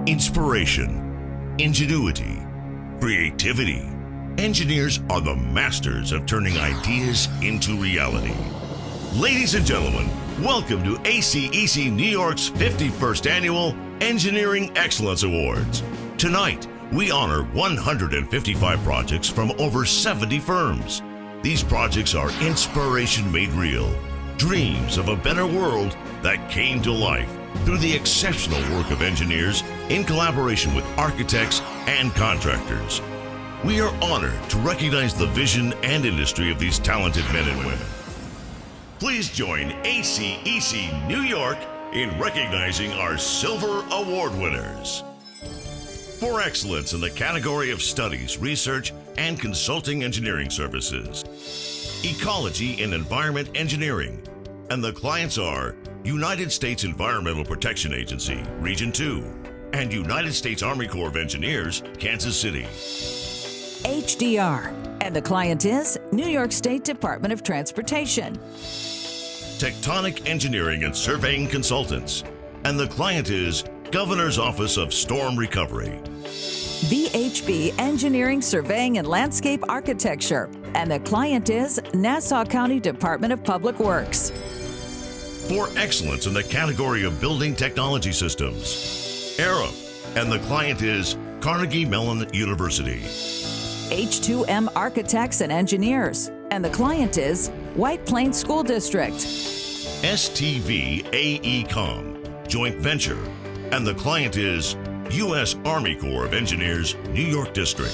Inspiration, ingenuity, creativity. Engineers are the masters of turning ideas into reality. Ladies and gentlemen, welcome to ACEC New York's 51st Annual Engineering Excellence Awards. Tonight, we honor 155 projects from over 70 firms. These projects are inspiration made real, dreams of a better world that came to life through the exceptional work of engineers in collaboration with architects and contractors. We are honored to recognize the vision and industry of these talented men and women. Please join ACEC New York in recognizing our Silver Award winners. For excellence in the category of studies, research, and consulting engineering services, ecology and environment engineering, and the clients are United States Environmental Protection Agency, Region 2, and United States Army Corps of Engineers, Kansas City. HDR, and the client is New York State Department of Transportation. Tectonic Engineering and Surveying Consultants, and the client is Governor's Office of Storm Recovery. VHB Engineering, Surveying, and Landscape Architecture, and the client is Nassau County Department of Public Works. For excellence in the category of building technology systems, Arup, and the client is Carnegie Mellon University. H2M Architects and Engineers, and the client is White Plains School District. STV AECOM Joint Venture, and the client is U.S. Army Corps of Engineers, New York District.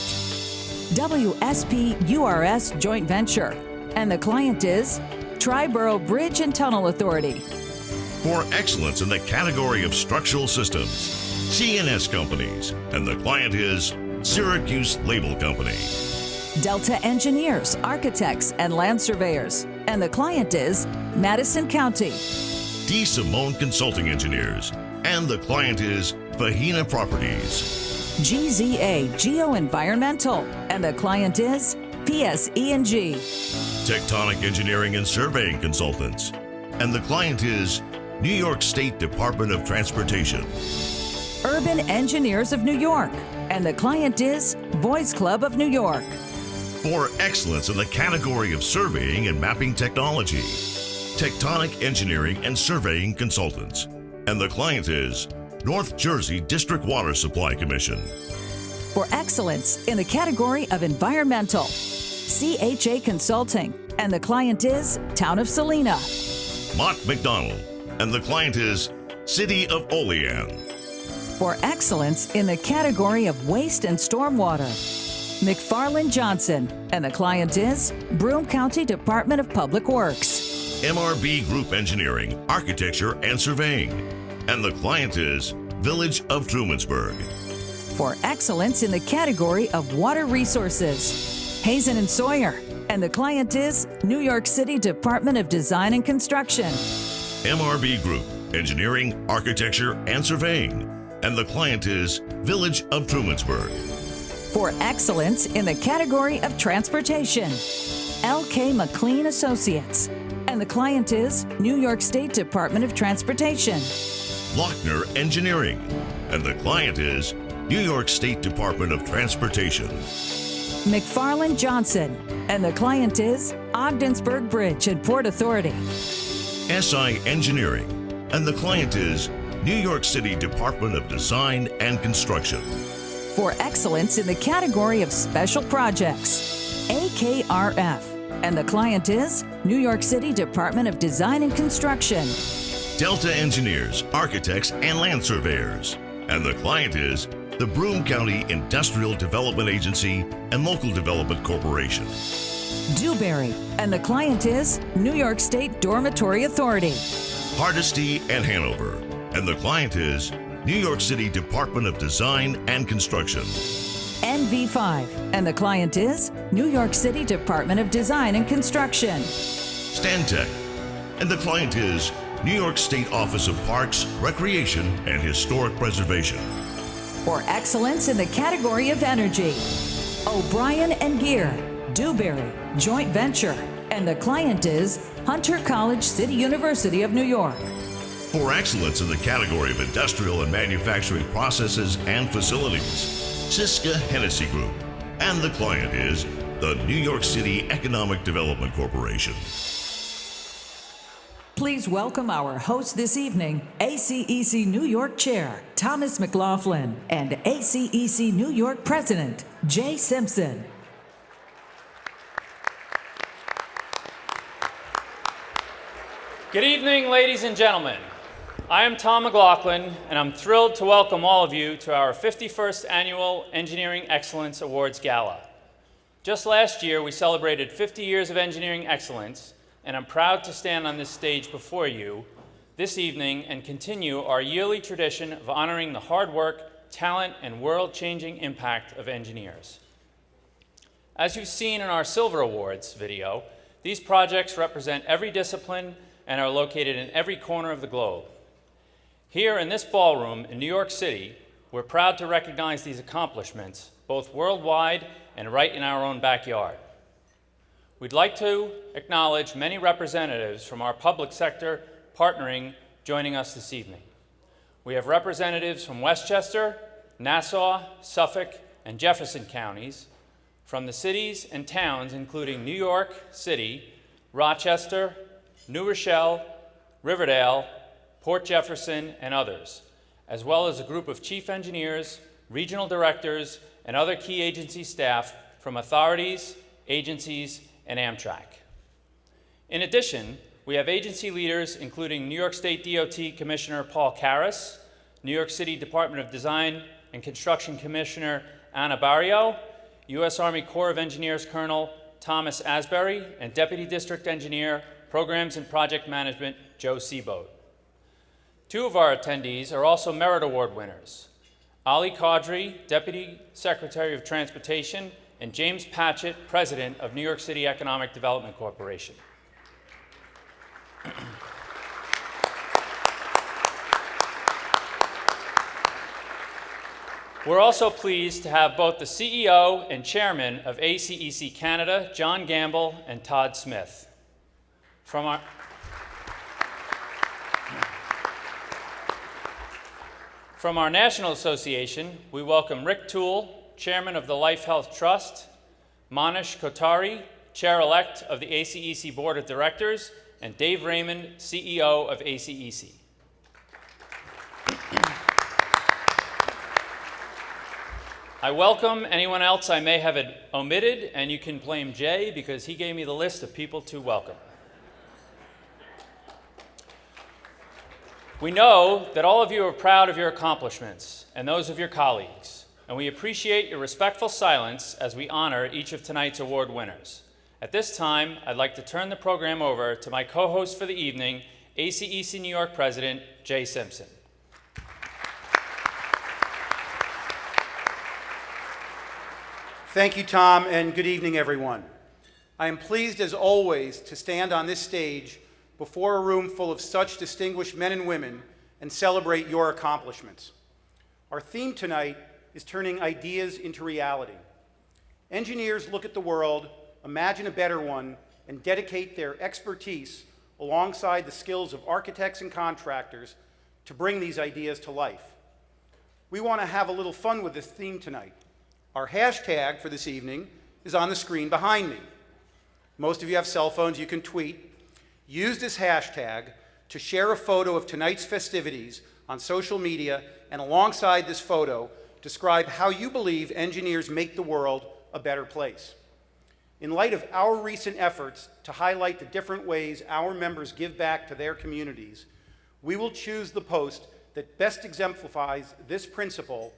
WSP URS Joint Venture, and the client is Triborough Bridge and Tunnel Authority. For excellence in the category of structural systems, CNS Companies, and the client is Syracuse Label Company. Delta Engineers, Architects, and Land Surveyors, and the client is Madison County. D. Simone Consulting Engineers, and the client is Fahina Properties. GZA Geo-Environmental, and the client is PSE&G. Tectonic Engineering and Surveying Consultants, and the client is New York State Department of Transportation. Urban Engineers of New York, and the client is Boys Club of New York. For excellence in the category of surveying and mapping technology, Tectonic Engineering and Surveying Consultants, and the client is North Jersey District Water Supply Commission. For excellence in the category of environmental, CHA Consulting, and the client is Town of Salina. Mott McDonald, and the client is City of Olean. For excellence in the category of waste and stormwater, McFarland Johnson, and the client is Broome County Department of Public Works. MRB Group Engineering, Architecture, and Surveying, and the client is Village of Trumansburg. For excellence in the category of water resources, Hazen and Sawyer, and the client is New York City Department of Design and Construction. MRB Group, Engineering, Architecture, and Surveying, and the client is Village of Trumansburg. For excellence in the category of transportation, LK McLean Associates, and the client is New York State Department of Transportation. Lochner Engineering, and the client is New York State Department of Transportation. McFarland Johnson, and the client is Ogdensburg Bridge and Port Authority. SI Engineering, and the client is New York City Department of Design and Construction. For excellence in the category of special projects, AKRF, and the client is New York City Department of Design and Construction. Delta Engineers, Architects, and Land Surveyors, and the client is the Broome County Industrial Development Agency and Local Development Corporation. Dewberry, and the client is New York State Dormitory Authority. Hardesty and Hanover, and the client is New York City Department of Design and Construction. NV5, and the client is New York City Department of Design and Construction. Stantec, and the client is New York State Office of Parks, Recreation, and Historic Preservation. For excellence in the category of energy, O'Brien and Gear, Dewberry, Joint Venture, and the client is Hunter College City University of New York. For excellence in the category of industrial and manufacturing processes and facilities, Siska Hennessy Group. And the client is the New York City Economic Development Corporation. Please welcome our host this evening, ACEC New York Chair Thomas McLaughlin and ACEC New York President Jay Simpson. Good evening, ladies and gentlemen. I am Tom McLaughlin, and I'm thrilled to welcome all of you to our 51st Annual Engineering Excellence Awards Gala. Just last year, we celebrated 50 years of engineering excellence, and I'm proud to stand on this stage before you this evening and continue our yearly tradition of honoring the hard work, talent, and world-changing impact of engineers. As you've seen in our Silver Awards video, these projects represent every discipline and are located in every corner of the globe. Here in this ballroom in New York City, we're proud to recognize these accomplishments, both worldwide and right in our own backyard. We'd like to acknowledge many representatives from our public sector partnering joining us this evening. We have representatives from Westchester, Nassau, Suffolk, and Jefferson counties, from the cities and towns including New York City, Rochester, New Rochelle, Riverdale, Port Jefferson, and others, as well as a group of chief engineers, regional directors, and other key agency staff from authorities, agencies, and Amtrak. In addition, we have agency leaders including New York State DOT Commissioner Paul Karras, New York City Department of Design and Construction Commissioner Anna Barrio, U.S. Army Corps of Engineers Colonel Thomas Asbury, and Deputy District Engineer, Programs and Project Management Joe Seaboat. Two of our attendees are also Merit Award winners, Ali Chaudhry, Deputy Secretary of Transportation, and James Patchett, President of New York City Economic Development Corporation. We're also pleased to have both the CEO and Chairman of ACEC Canada, John Gamble and Todd Smith. From our National Association, we welcome Rick Toole, Chairman of the Life Health Trust, Manish Kothari, Chair-elect of the ACEC Board of Directors, and Dave Raymond, CEO of ACEC. I welcome anyone else I may have omitted, and you can blame Jay because he gave me the list of people to welcome. We know that all of you are proud of your accomplishments and those of your colleagues, and we appreciate your respectful silence as we honor each of tonight's award winners. At this time, I'd like to turn the program over to my co-host for the evening, ACEC New York President Jay Simpson. Thank you, Tom, and good evening, everyone. I am pleased, as always, to stand on this stage before a room full of such distinguished men and women and celebrate your accomplishments. Our theme tonight is turning ideas into reality. Engineers look at the world, imagine a better one, and dedicate their expertise alongside the skills of architects and contractors to bring these ideas to life. We want to have a little fun with this theme tonight. Our hashtag for this evening is on the screen behind me. Most of you have cell phones, you can tweet. Use this hashtag to share a photo of tonight's festivities on social media, and alongside this photo, describe how you believe engineers make the world a better place. In light of our recent efforts to highlight the different ways our members give back to their communities, we will choose the post that best exemplifies this principle,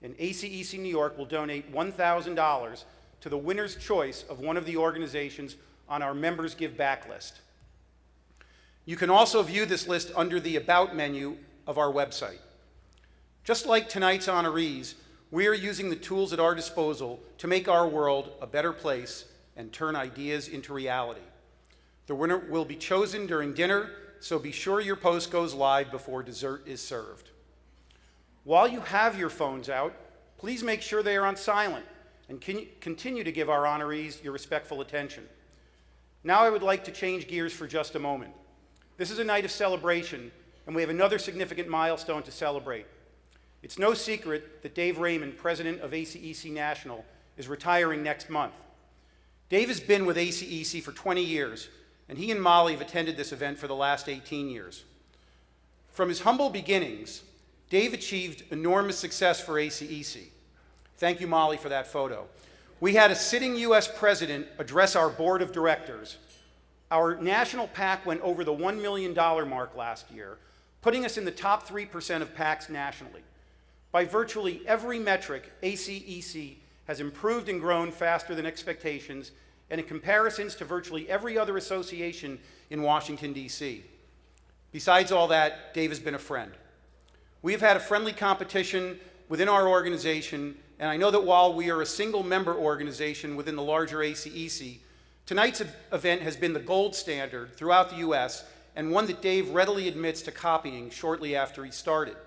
and ACEC New York will donate $1,000 to the winner's choice of one of the organizations on our Members Give Back list. You can also view this list under the About menu of our website. Just like tonight's honorees, we are using the tools at our disposal to make our world a better place and turn ideas into reality. The winner will be chosen during dinner, so be sure your post goes live before dessert is served. While you have your phones out, please make sure they are on silent and continue to give our honorees your respectful attention. Now I would like to change gears for just a moment. This is a night of celebration, and we have another significant milestone to celebrate. It's no secret that Dave Raymond, president of ACEC National, is retiring next month. Dave has been with ACEC for 20 years, and he and Molly have attended this event for the last 18 years. From his humble beginnings, Dave achieved enormous success for ACEC. Thank you, Molly, for that photo. We had a sitting U.S. president address our board of directors. Our national PAC went over the $1 million mark last year, putting us in the top 3% of PACs nationally. By virtually every metric, ACEC has improved and grown faster than expectations, and in comparisons to virtually every other association in Washington, D.C. Besides all that, Dave has been a friend. We have had a friendly competition within our organization, and I know that while we are a single-member organization within the larger ACEC, tonight's event has been the gold standard throughout the U.S. and one that Dave readily admits to copying shortly after he started.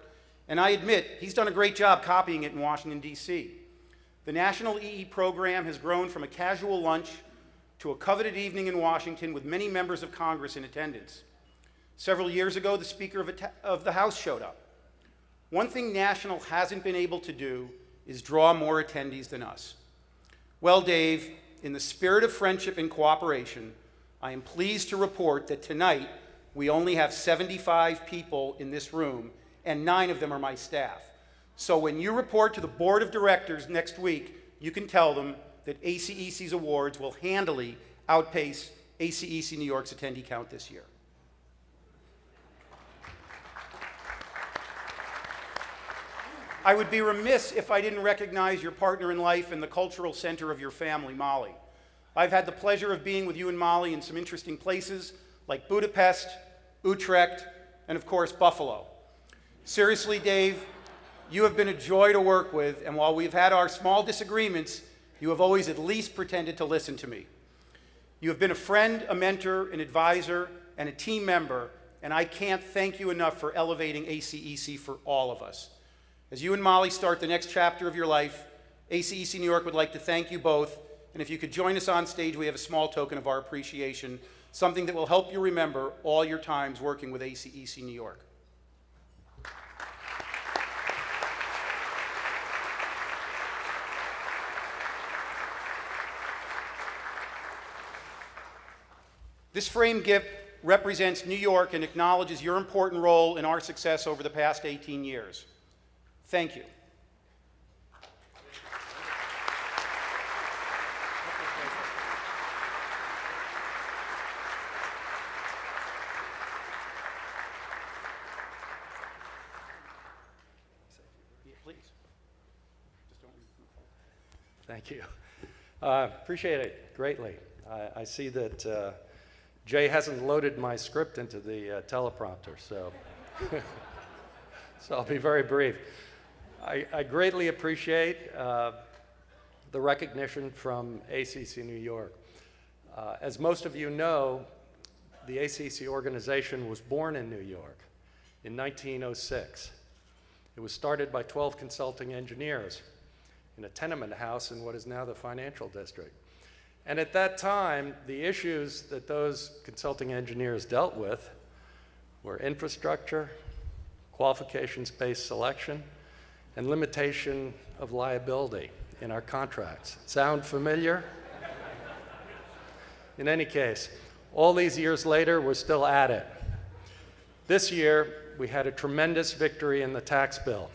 And I admit, he's done a great job copying it in Washington, D.C. The National EE program has grown from a casual lunch to a coveted evening in Washington with many members of Congress in attendance. Several years ago, the Speaker of the House showed up. One thing National hasn't been able to do is draw more attendees than us. Well, Dave, in the spirit of friendship and cooperation, I am pleased to report that tonight we only have 75 people in this room, and 9 of them are my staff. So when you report to the board of directors next week, you can tell them that ACEC's awards will handily outpace ACEC New York's attendee count this year. I would be remiss if I didn't recognize your partner in life and the cultural center of your family, Molly. I've had the pleasure of being with you and Molly in some interesting places like Budapest, Utrecht, and of course, Buffalo. Seriously, Dave, you have been a joy to work with, and while we've had our small disagreements, you have always at least pretended to listen to me. You have been a friend, a mentor, an advisor, and a team member, and I can't thank you enough for elevating ACEC for all of us. As you and Molly start the next chapter of your life, ACEC New York would like to thank you both, and if you could join us on stage, we have a small token of our appreciation, something that will help you remember all your times working with ACEC New York. This frame gift represents New York and acknowledges your important role in our success over the past 18 years. Thank you. Please. Thank you. Appreciate it greatly. I see that Jay hasn't loaded my script into the teleprompter, so I'll be very brief. I greatly appreciate the recognition from ACEC New York. As most of you know, the ACEC organization was born in New York in 1906. It was started by 12 consulting engineers in a tenement house in what is now the financial district. And at that time, the issues that those consulting engineers dealt with were infrastructure, qualifications-based selection, and limitation of liability in our contracts. Sound familiar? In any case, all these years later, we're still at it. This year, we had a tremendous victory in the tax bill.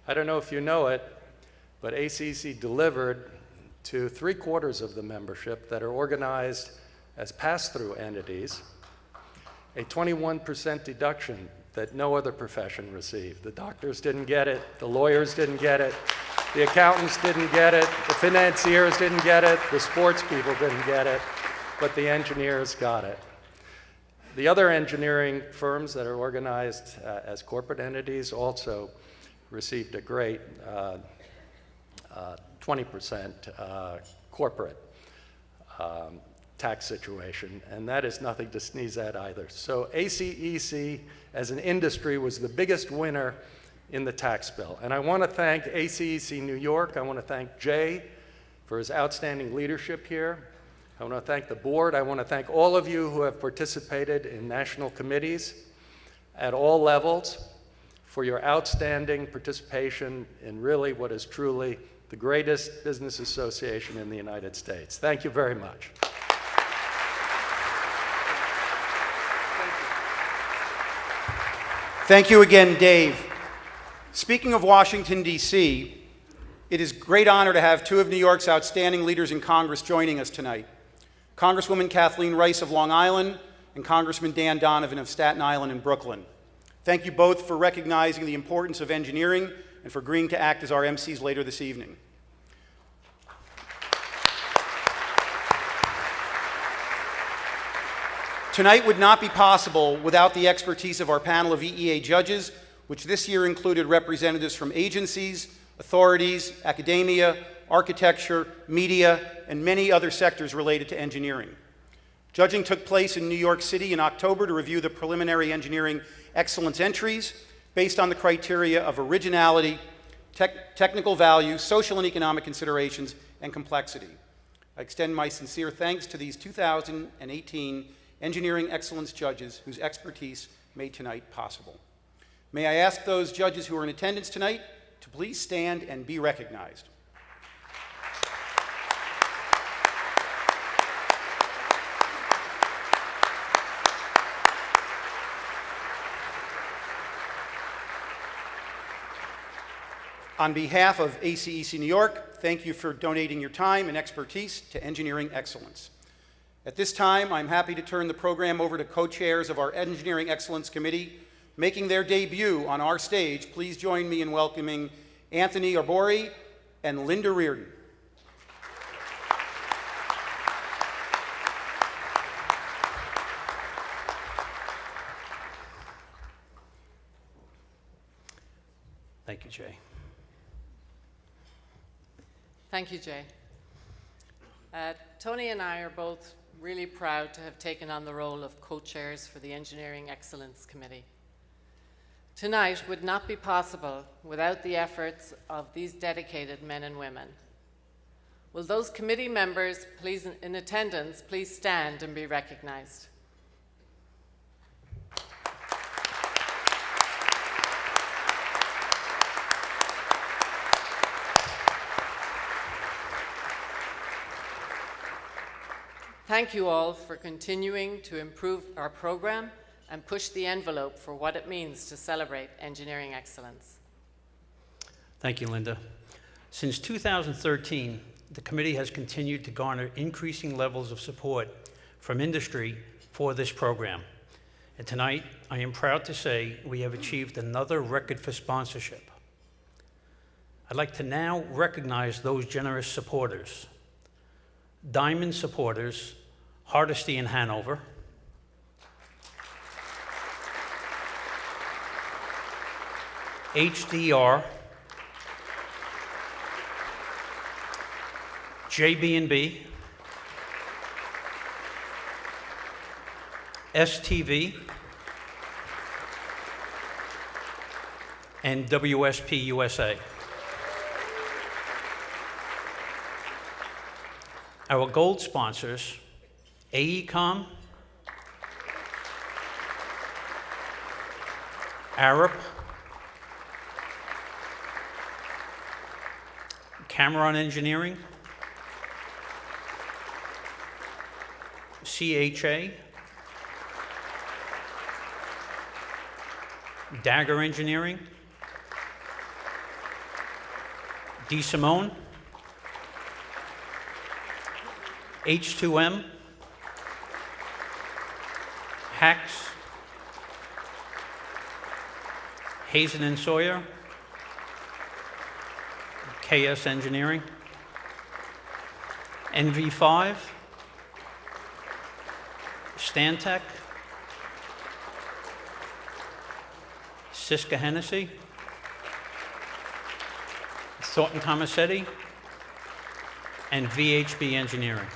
I don't know if you know it, but ACEC delivered to 3/4 of the membership that are organized as pass-through entities, a 21% deduction that no other profession received. The doctors didn't get it, the lawyers didn't get it, the accountants didn't get it, the financiers didn't get it, the sports people didn't get it, but the engineers got it. The other engineering firms that are organized as corporate entities also received a great 20% corporate tax situation, and that is nothing to sneeze at either. So ACEC as an industry was the biggest winner in the tax bill. And I want to thank ACEC New York. I want to thank Jay for his outstanding leadership here. I want to thank the board. I want to thank all of you who have participated in national committees. at all levels for your outstanding participation in really what is truly the greatest business association in the United States. Thank you very much. Thank you again, Dave. Speaking of Washington, D.C., it is a great honor to have two of New York's outstanding leaders in Congress joining us tonight. Congresswoman Kathleen Rice of Long Island and Congressman Dan Donovan of Staten Island and Brooklyn. Thank you both for recognizing the importance of engineering and for agreeing to act as our MCs later this evening. Tonight would not be possible without the expertise of our panel of EEA judges, which this year included representatives from agencies, authorities, academia, architecture, media, and many other sectors related to engineering. Judging took place in New York City in October to review the preliminary engineering excellence entries based on the criteria of originality, technical value, social and economic considerations, and complexity. I extend my sincere thanks to these 2018 Engineering Excellence judges whose expertise made tonight possible. May I ask those judges who are in attendance tonight to please stand and be recognized. On behalf of ACEC New York, thank you for donating your time and expertise to engineering excellence. At this time, I'm happy to turn the program over to co-chairs of our Engineering Excellence Committee. Making their debut on our stage, please join me in welcoming Anthony Arbori and Linda Reardon. Thank you, Jay. Thank you, Jay. Tony and I are both really proud to have taken on the role of co-chairs for the Engineering Excellence Committee. Tonight would not be possible without the efforts of these dedicated men and women. Will those committee members please, in attendance, please stand and be recognized? Thank you all for continuing to improve our program and push the envelope for what it means to celebrate engineering excellence. Thank you, Linda. Since 2013, the committee has continued to garner increasing levels of support from industry for this program. And tonight, I am proud to say we have achieved another record for sponsorship. I'd like to now recognize those generous supporters. Diamond supporters, Hardesty in Hanover, HDR, JB&B, STV, and WSP USA. Our gold sponsors, AECOM, Arup, Cameron Engineering, CHA, Dagger Engineering, D. Simone, H2M, Hacks, Hazen and Sawyer, KS Engineering, NV5, Stantec, Siska Hennessy, Thornton Tomasetti, and VHB Engineering.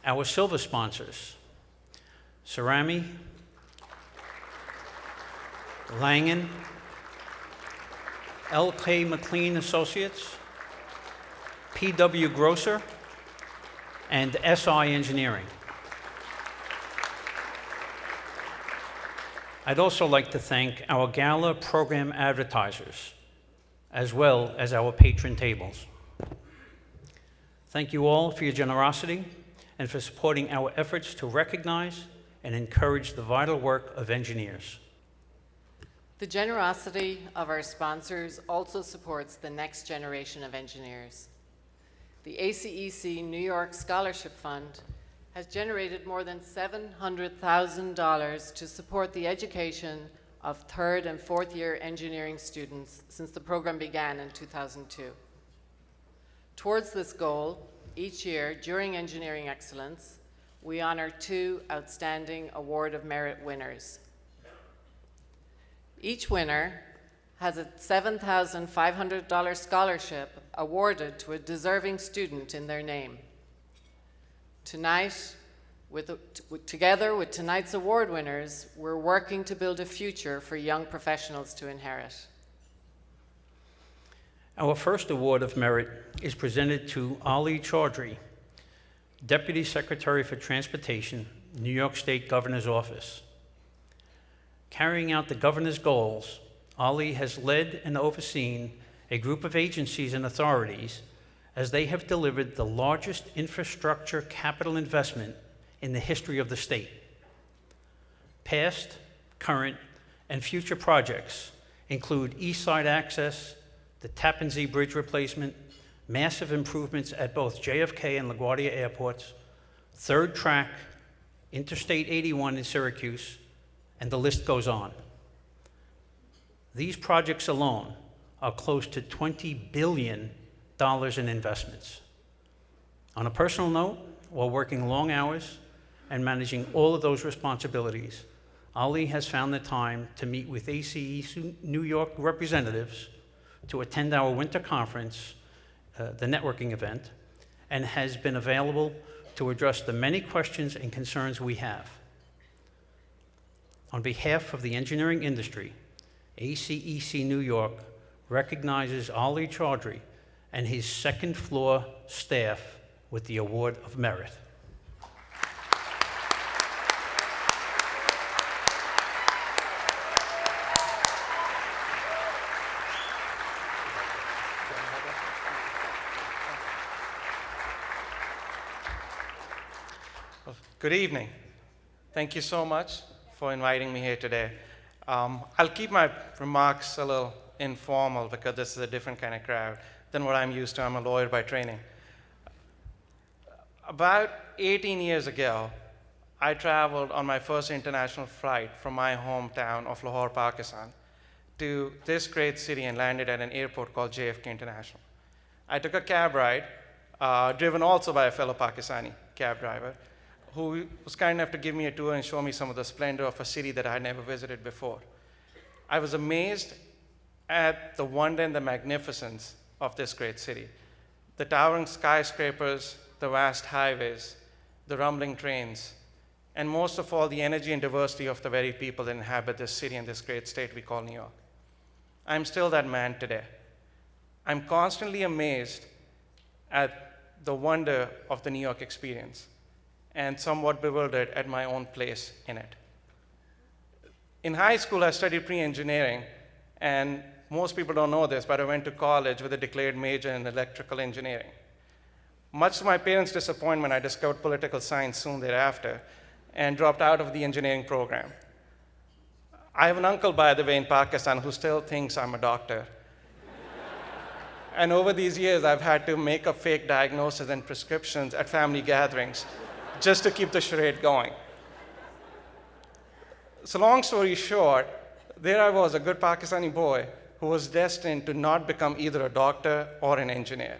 Our silver sponsors, Cerami, Langen, L.K. McLean Associates, P.W. Grosser, and SI Engineering. I'd also like to thank our gala program advertisers, as well as our patron tables. Thank you all for your generosity and for supporting our efforts to recognize and encourage the vital work of engineers. The generosity of our sponsors also supports the next generation of engineers. The ACEC New York Scholarship Fund has generated more than $700,000 to support the education of third and fourth year engineering students since the program began in 2002. Towards this goal, each year during Engineering Excellence, we honor 2 outstanding Award of Merit winners. Each winner has a $7,500 scholarship awarded to a deserving student in their name. Tonight, together with tonight's award winners, we're working to build a future for young professionals to inherit. Our first Award of Merit is presented to Ali Chaudhry, Deputy Secretary for Transportation, New York State Governor's Office. Carrying out the governor's goals, Ali has led and overseen a group of agencies and authorities as they have delivered the largest infrastructure capital investment in the history of the state. Past, current, and future projects include East Side Access, the Tappan Zee Bridge replacement, massive improvements at both JFK and LaGuardia airports, third track, Interstate 81 in Syracuse, and the list goes on. These projects alone are close to $20 billion in investments. On a personal note, while working long hours and managing all of those responsibilities, Ali has found the time to meet with ACEC New York representatives to attend our winter conference, the networking event, and has been available to address the many questions and concerns we have. On behalf of the engineering industry, ACEC New York recognizes Ali Chaudhry and his second floor staff with the Award of Merit. Good evening. Thank you so much for inviting me here today. I'll keep my remarks a little informal because this is a different kind of crowd than what I'm used to. I'm a lawyer by training. About 18 years ago, I traveled on my first international flight from my hometown of Lahore, Pakistan, to this great city and landed at an airport called JFK International. I took a cab ride, driven also by a fellow Pakistani cab driver, who was kind enough to give me a tour and show me some of the splendor of a city that I had never visited before. I was amazed at the wonder and the magnificence of this great city. The towering skyscrapers, the vast highways, the rumbling trains, and most of all, the energy and diversity of the very people that inhabit this city and this great state we call New York. I'm still that man today. I'm constantly amazed at the wonder of the New York experience, and somewhat bewildered at my own place in it. In high school, I studied pre-engineering, and most people don't know this, but I went to college with a declared major in electrical engineering. Much to my parents' disappointment, I discovered political science soon thereafter and dropped out of the engineering program. I have an uncle, by the way, in Pakistan who still thinks I'm a doctor. And over these years, I've had to make up fake diagnoses and prescriptions at family gatherings just to keep the charade going. So long story short, there I was, a good Pakistani boy who was destined to not become either a doctor or an engineer.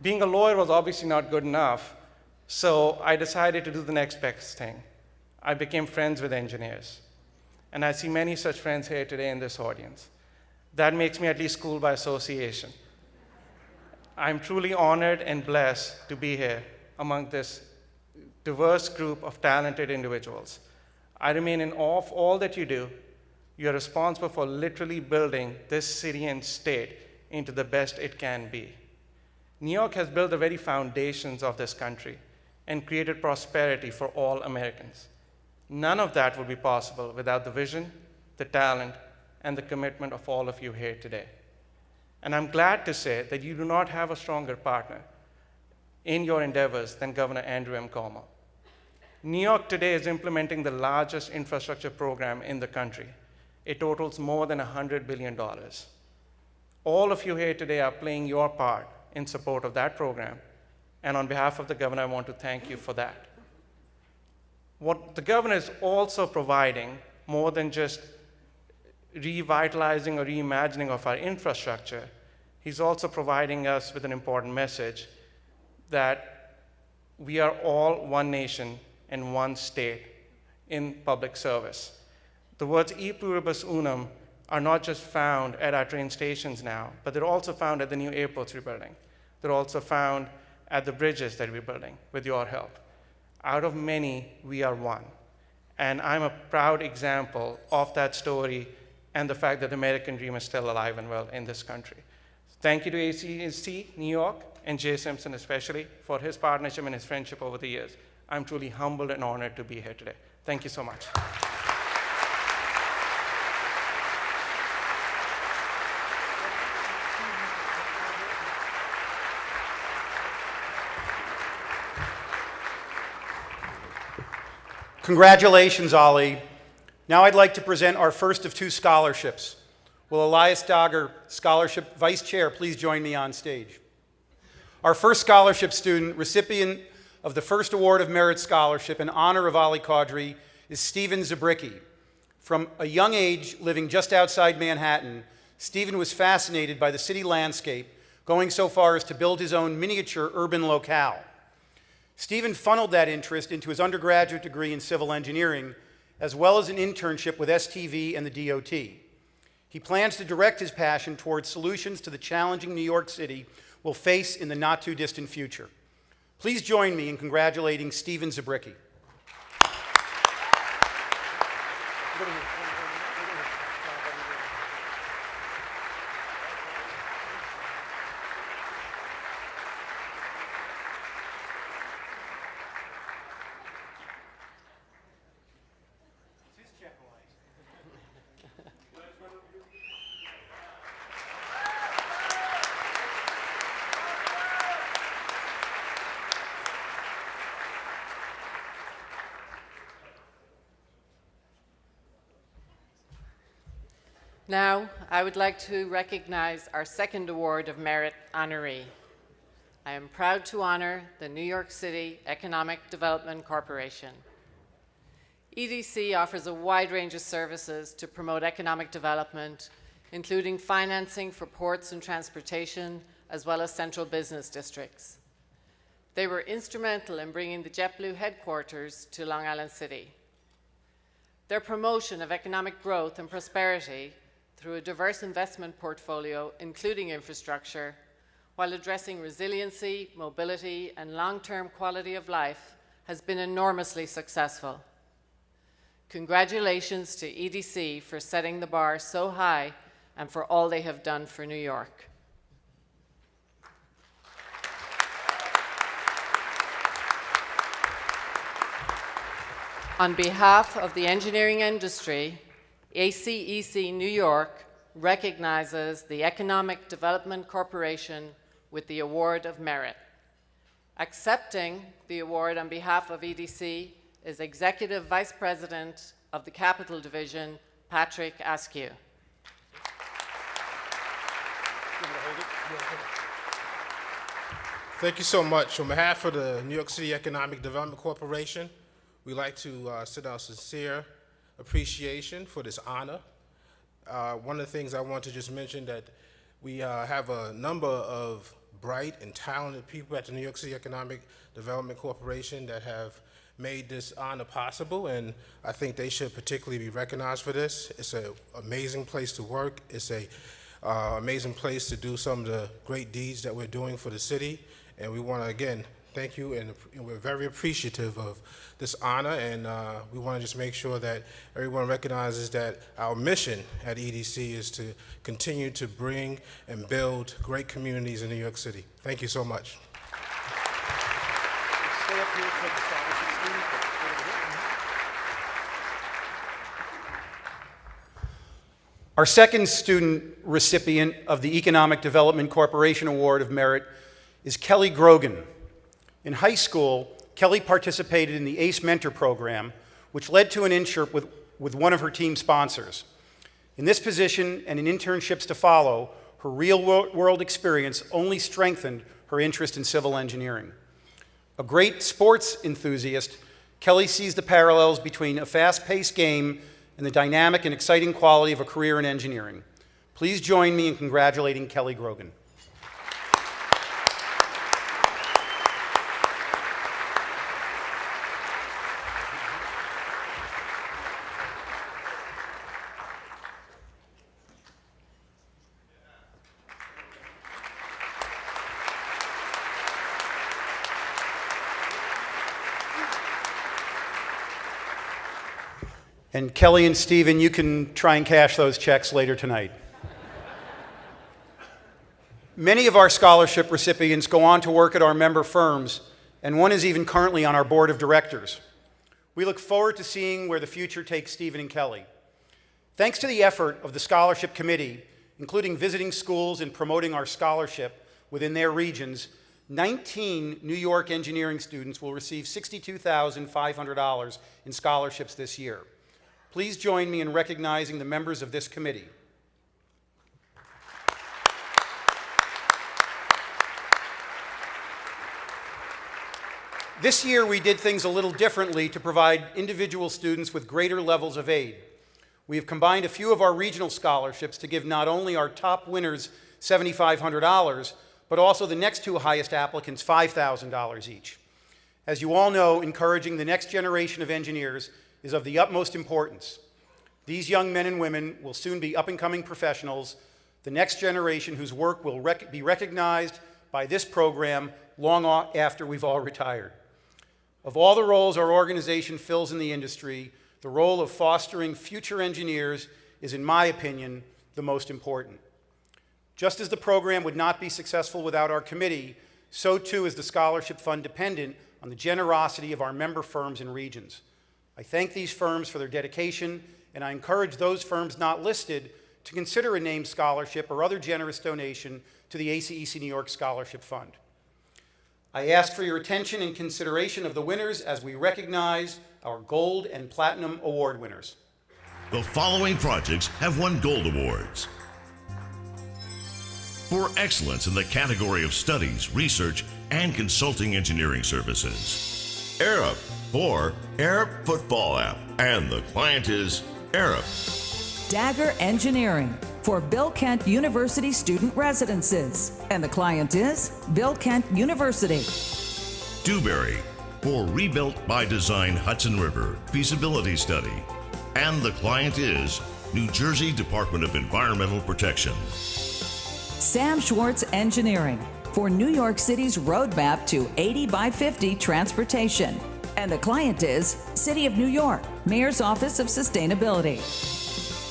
Being a lawyer was obviously not good enough, so I decided to do the next best thing. I became friends with engineers. And I see many such friends here today in this audience. That makes me at least cool by association. I'm truly honored and blessed to be here among this diverse group of talented individuals. I remain in awe of all that you do. You're responsible for literally building this city and state into the best it can be. New York has built the very foundations of this country and created prosperity for all Americans. None of that would be possible without the vision, the talent, and the commitment of all of you here today. And I'm glad to say that you do not have a stronger partner in your endeavors than Governor Andrew M. Cuomo. New York today is implementing the largest infrastructure program in the country. It totals more than $100 billion. All of you here today are playing your part in support of that program, and on behalf of the governor, I want to thank you for that. What the governor is also providing, more than just revitalizing or reimagining of our infrastructure, he's also providing us with an important message that we are all one nation and one state in public service. The words e pluribus unum are not just found at our train stations now, but they're also found at the new airports we're building. They're also found at the bridges that we're building with your help. Out of many, we are one. And I'm a proud example of that story and the fact that the American dream is still alive and well in this country. Thank you to ACEC New York and Jay Simpson especially for his partnership and his friendship over the years. I'm truly humbled and honored to be here today. Thank you so much. Congratulations, Ali. Now I'd like to present our first of two scholarships. Will Elias Dogger, Scholarship Vice Chair, please join me on stage? Our first scholarship student, recipient of the first Award of Merit Scholarship in honor of Ali Chaudhry, is Stephen Zabricki. From a young age, living just outside Manhattan, Stephen was fascinated by the city landscape, going so far as to build his own miniature urban locale. Stephen funneled that interest into his undergraduate degree in civil engineering, as well as an internship with STV and the DOT. He plans to direct his passion towards solutions to the challenging New York City will face in the not-too-distant future. Please join me in congratulating Stephen Zabricki. Now, I would like to recognize our second Award of Merit honoree. I am proud to honor the New York City Economic Development Corporation. EDC offers a wide range of services to promote economic development, including financing for ports and transportation, as well as central business districts. They were instrumental in bringing the JetBlue headquarters to Long Island City. Their promotion of economic growth and prosperity through a diverse investment portfolio, including infrastructure, while addressing resiliency, mobility, and long-term quality of life, has been enormously successful. Congratulations to EDC for setting the bar so high and for all they have done for New York. On behalf of the engineering industry, ACEC New York recognizes the Economic Development Corporation with the Award of Merit. Accepting the award on behalf of EDC is Executive Vice President of the Capital Division, Patrick Askew. Thank you so much. On behalf of the New York City Economic Development Corporation, we'd like to send our sincere appreciation for this honor. One of the things I want to just mention that we have a number of bright and talented people at the New York City Economic Development Corporation that have made this honor possible, and I think they should particularly be recognized for this. It's an amazing place to work. It's an amazing place to do some of the great deeds that we're doing for the city, and we want to, again, thank you, and we're very appreciative of this honor, and we want to just make sure that everyone recognizes that our mission at EDC is to continue to bring and build great communities in New York City. Thank you so much. Our second student recipient of the Economic Development Corporation Award of Merit is Kelly Grogan. In high school, Kelly participated in the ACE Mentor program, which led to an internship with one of her team sponsors. In this position and in internships to follow, her real-world experience only strengthened her interest in civil engineering. A great sports enthusiast, Kelly sees the parallels between a fast-paced game and the dynamic and exciting quality of a career in engineering. Please join me in congratulating Kelly Grogan. And Kelly and Stephen, you can try and cash those checks later tonight. Many of our scholarship recipients go on to work at our member firms, and one is even currently on our board of directors. We look forward to seeing where the future takes Stephen and Kelly. Thanks to the effort of the scholarship committee, including visiting schools and promoting our scholarship within their regions, 19 New York engineering students will receive $62,500 in scholarships this year. Please join me in recognizing the members of this committee. This year we did things a little differently to provide individual students with greater levels of aid. We have combined a few of our regional scholarships to give not only our top winners $7,500, but also the next two highest applicants $5,000 each. As you all know, encouraging the next generation of engineers is of the utmost importance. These young men and women will soon be up-and-coming professionals, the next generation whose work will be recognized by this program long after we've all retired. Of all the roles our organization fills in the industry, the role of fostering future engineers is, in my opinion, the most important. Just as the program would not be successful without our committee, so too is the scholarship fund dependent on the generosity of our member firms and regions. I thank these firms for their dedication, and I encourage those firms not listed to consider a named scholarship or other generous donation to the ACEC New York Scholarship Fund. I ask for your attention and consideration of the winners as we recognize our Gold and Platinum Award winners. The following projects have won Gold Awards. For excellence in the category of studies, research, and consulting engineering services. Arup for Arup Football App, and the client is Arup. Dagger Engineering for Bill Kent University Student Residences, and the client is Bill Kent University. Dewberry for Rebuilt by Design Hudson River Feasibility Study, and the client is New Jersey Department of Environmental Protection. Sam Schwartz Engineering for New York City's roadmap to 80 by 50 transportation, and the client is City of New York, Mayor's Office of Sustainability.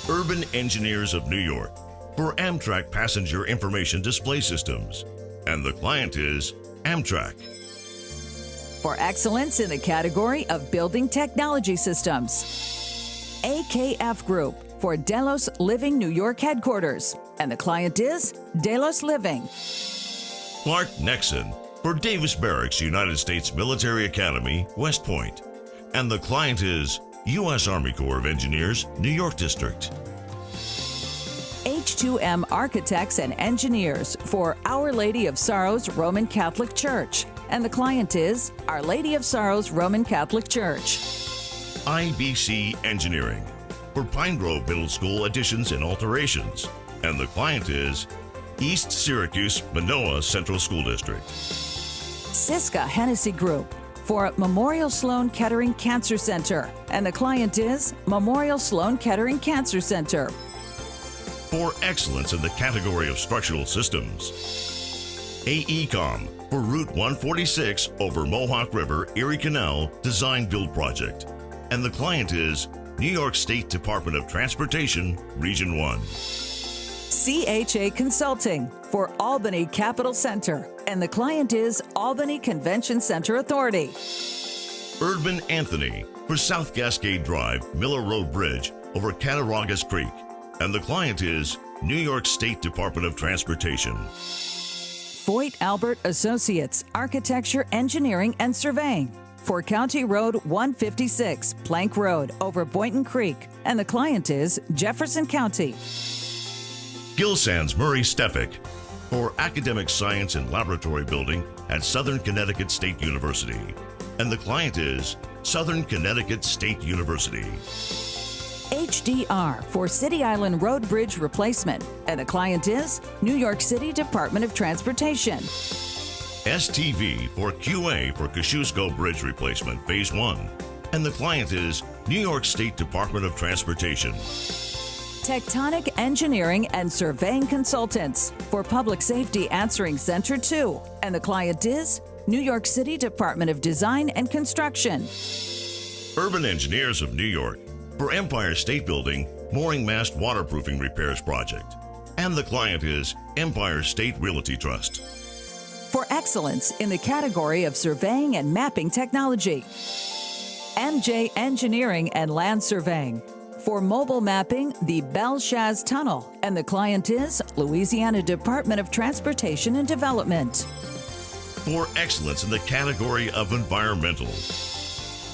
Urban Engineers of New York for Amtrak Passenger Information Display Systems, and the client is Amtrak. For excellence in the category of building technology systems, AKF Group for Delos Living New York headquarters, and the client is Delos Living. Clark Nexon for Davis Barracks United States Military Academy, West Point, and the client is U.S. Army Corps of Engineers, New York District. H2M Architects and Engineers for Our Lady of Sorrows Roman Catholic Church, and the client is Our Lady of Sorrows Roman Catholic Church. IBC Engineering for Pine Grove Middle School additions and alterations, and the client is East Syracuse Manoa Central School District. Siska Hennessy Group for Memorial Sloan Kettering Cancer Center, and the client is Memorial Sloan Kettering Cancer Center. For excellence in the category of structural systems, AECOM for Route 146 over Mohawk River Erie Canal Design Build Project, and the client is New York State Department of Transportation, Region 1. CHA Consulting for Albany Capital Center, and the client is Albany Convention Center Authority. Urban Anthony for South Cascade Drive, Miller Road Bridge over Cattaraugus Creek, And the client is New York State Department of Transportation. Foyt Albert Associates, Architecture, Engineering, and Surveying for County Road 156, Plank Road over Boynton Creek. And the client is Jefferson County. Gilsands Murray Stefik for Academic Science and Laboratory Building at Southern Connecticut State University. And the client is Southern Connecticut State University. HDR for City Island Road Bridge Replacement. And the client is New York City Department of Transportation. STV for QA for Kosciuszko Bridge Replacement Phase 1. And the client is New York State Department of Transportation. Tectonic Engineering and Surveying Consultants for Public Safety Answering Center 2. And the client is New York City Department of Design and Construction. Urban Engineers of New York for Empire State Building Mooring Mast Waterproofing Repairs Project. And the client is Empire State Realty Trust. For excellence in the category of surveying and mapping technology. MJ Engineering and Land Surveying. For mobile mapping, the Belchaz Tunnel. And the client is Louisiana Department of Transportation and Development. For excellence in the category of environmental,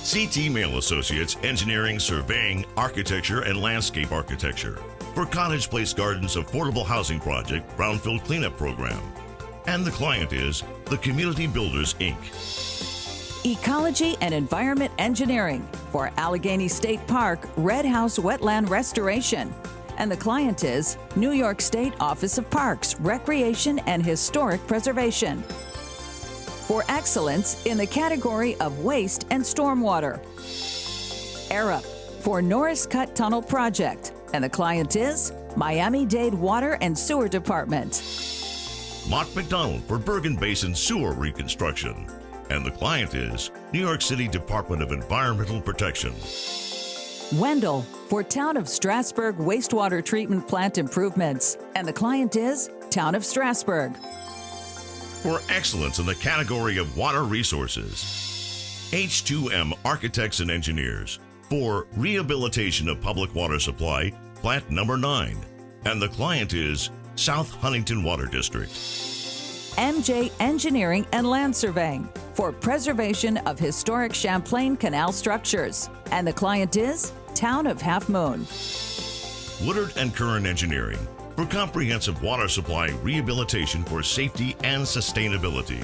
CT Mail Associates Engineering, Surveying, Architecture, and Landscape Architecture. For Cottage Place Gardens Affordable Housing Project Brownfield Cleanup Program. And the client is the Community Builders, Inc. Ecology and Environment Engineering for Allegheny State Park Red House Wetland Restoration. And the client is New York State Office of Parks, Recreation, and Historic Preservation. For excellence in the category of waste and stormwater. Arup for Norris Cut Tunnel Project. And the client is Miami-Dade Water and Sewer Department. Mott McDonald for Bergen Basin Sewer Reconstruction. And the client is New York City Department of Environmental Protection. Wendell for Town of Strasburg Wastewater Treatment Plant Improvements. And the client is Town of Strasburg. For excellence in the category of water resources, H2M Architects and Engineers for Rehabilitation of Public Water Supply, Plant Number 9. And the client is South Huntington Water District. MJ Engineering and Land Surveying for Preservation of Historic Champlain Canal Structures. And the client is Town of Half Moon. Woodard and Curran Engineering for Comprehensive Water Supply Rehabilitation for Safety and Sustainability.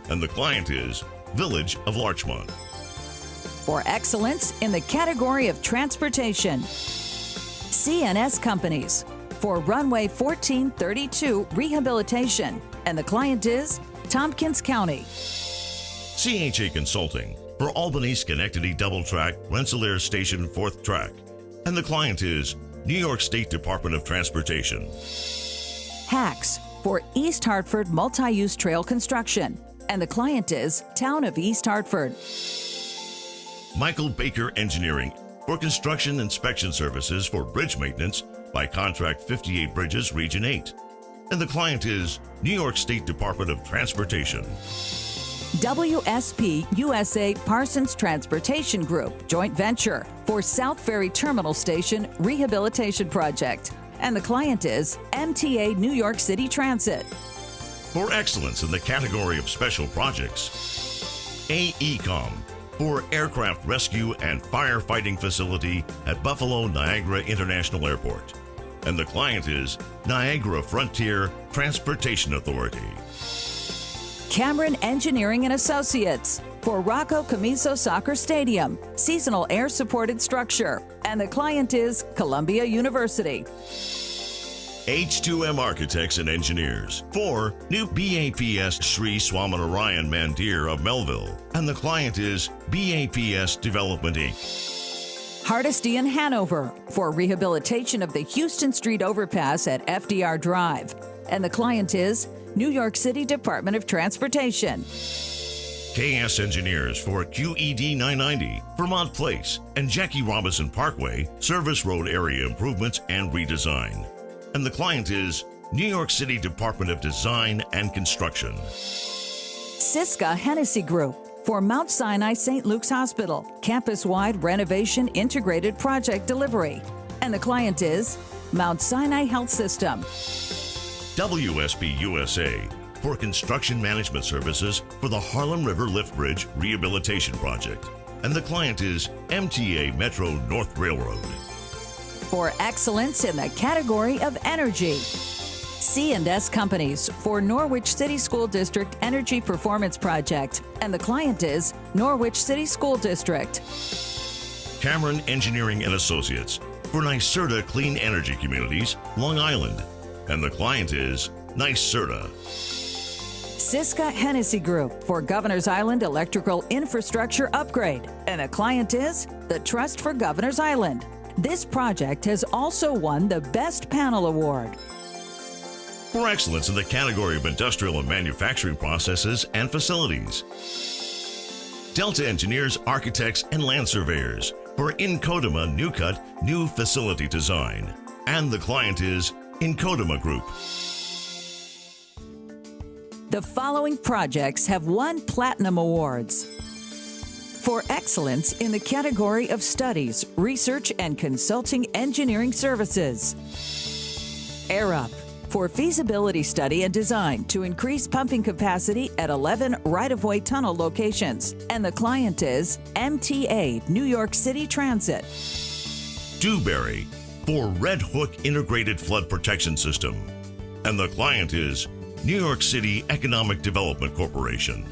And the client is Village of Larchmont. For excellence in the category of transportation, CNS Companies for Runway 1432 Rehabilitation. And the client is Tompkins County. CHA Consulting for Albany Schenectady Double Track Rensselaer Station 4th Track. And the client is New York State Department of Transportation. HACS for East Hartford Multi-Use Trail Construction. And the client is Town of East Hartford. Michael Baker Engineering for Construction Inspection Services for Bridge Maintenance by Contract 58 Bridges Region 8. And the client is New York State Department of Transportation. WSP USA Parsons Transportation Group Joint Venture for South Ferry Terminal Station Rehabilitation Project. And the client is MTA New York City Transit. For excellence in the category of special projects, AECOM for Aircraft Rescue and Firefighting Facility at Buffalo Niagara International Airport. And the client is Niagara Frontier Transportation Authority. Cameron Engineering and Associates for Rocco Camiso Soccer Stadium, Seasonal Air Supported Structure. And the client is Columbia University. H2M Architects and Engineers for New BAPS Sri Swaminarayan Mandir of Melville. And the client is BAPS Development, Inc. Hardesty and Hanover for rehabilitation of the Houston Street Overpass at FDR Drive. And the client is New York City Department of Transportation. KS Engineers for QED 990, Vermont Place, and Jackie Robinson Parkway, Service Road Area Improvements and Redesign. And the client is New York City Department of Design and Construction. Siska Hennessy Group for Mount Sinai St. Luke's Hospital, campus-wide renovation integrated project delivery. And the client is Mount Sinai Health System. WSP USA for construction management services for the Harlem River Lift Bridge Rehabilitation Project. And the client is MTA Metro North Railroad. For excellence in the category of energy, C&S Companies for Norwich City School District Energy Performance Project. And the client is Norwich City School District. Cameron Engineering and Associates for NYSERDA Clean Energy Communities, Long Island. And the client is NYSERDA. Siska Hennessy Group for Governor's Island Electrical Infrastructure Upgrade. And the client is the Trust for Governor's Island. This project has also won the Best Panel Award. For excellence in the category of industrial and manufacturing processes and facilities. Delta Engineers, Architects, and Land Surveyors for Incodima New Cut New Facility Design. And the client is Incodima Group. The following projects have won Platinum Awards. For excellence in the category of studies, research, and consulting engineering services. ARUP for feasibility study and design to increase pumping capacity at 11 right-of-way tunnel locations. And the client is MTA New York City Transit. Dewberry for Red Hook Integrated Flood Protection System. And the client is New York City Economic Development Corporation.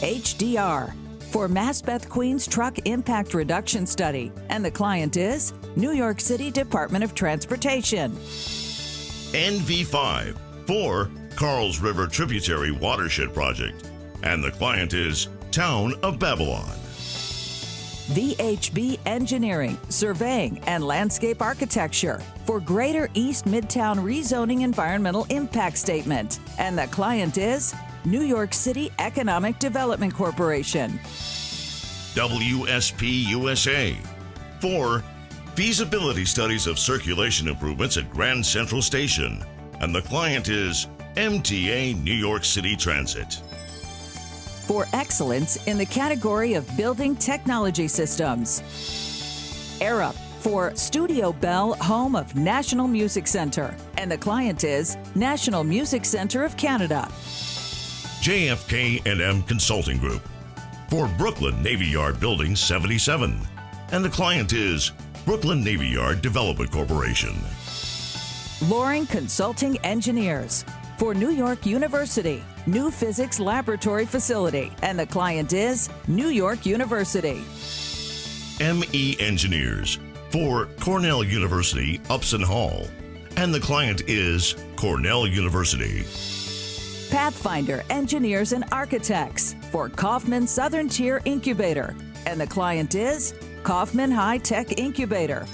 HDR for Maspeth Queens Truck Impact Reduction Study. And the client is New York City Department of Transportation. NV5 for Carls River Tributary Watershed Project. And the client is Town of Babylon. VHB Engineering, Surveying, and Landscape Architecture for Greater East Midtown Rezoning Environmental Impact Statement. And the client is New York City Economic Development Corporation. WSP USA for Feasibility Studies of Circulation Improvements at Grand Central Station. And the client is MTA New York City Transit. For excellence in the category of building technology systems. ARUP for Studio Bell, home of National Music Center. And the client is National Music Center of Canada. JFK&M Consulting Group for Brooklyn Navy Yard Building 77. And the client is Brooklyn Navy Yard Development Corporation. Loring Consulting Engineers for New York University, New Physics Laboratory Facility. And the client is New York University. ME Engineers for Cornell University, Upson Hall. And the client is Cornell University. Pathfinder Engineers and Architects for Kaufman Southern Tier Incubator. And the client is Kaufman High Tech Incubator.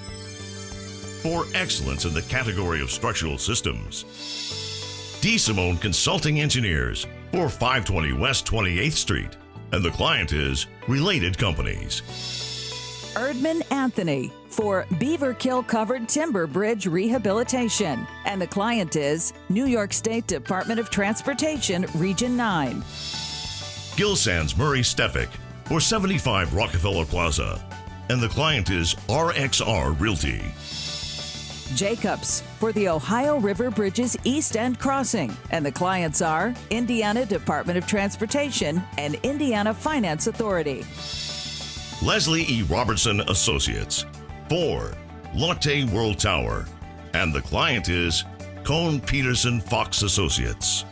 For excellence in the category of structural systems. DeSimone Consulting Engineers for 520 West 28th Street. And the client is Related Companies. Erdman Anthony for Beaver Kill Covered Timber Bridge Rehabilitation. And the client is New York State Department of Transportation, Region 9. Gilsands Murray Stefik for 75 Rockefeller Plaza. And the client is RXR Realty. Jacobs for the Ohio River Bridges East End Crossing. And the clients are Indiana Department of Transportation and Indiana Finance Authority. Leslie E. Robertson Associates for Lotte World Tower. And the client is Cone Peterson Fox Associates.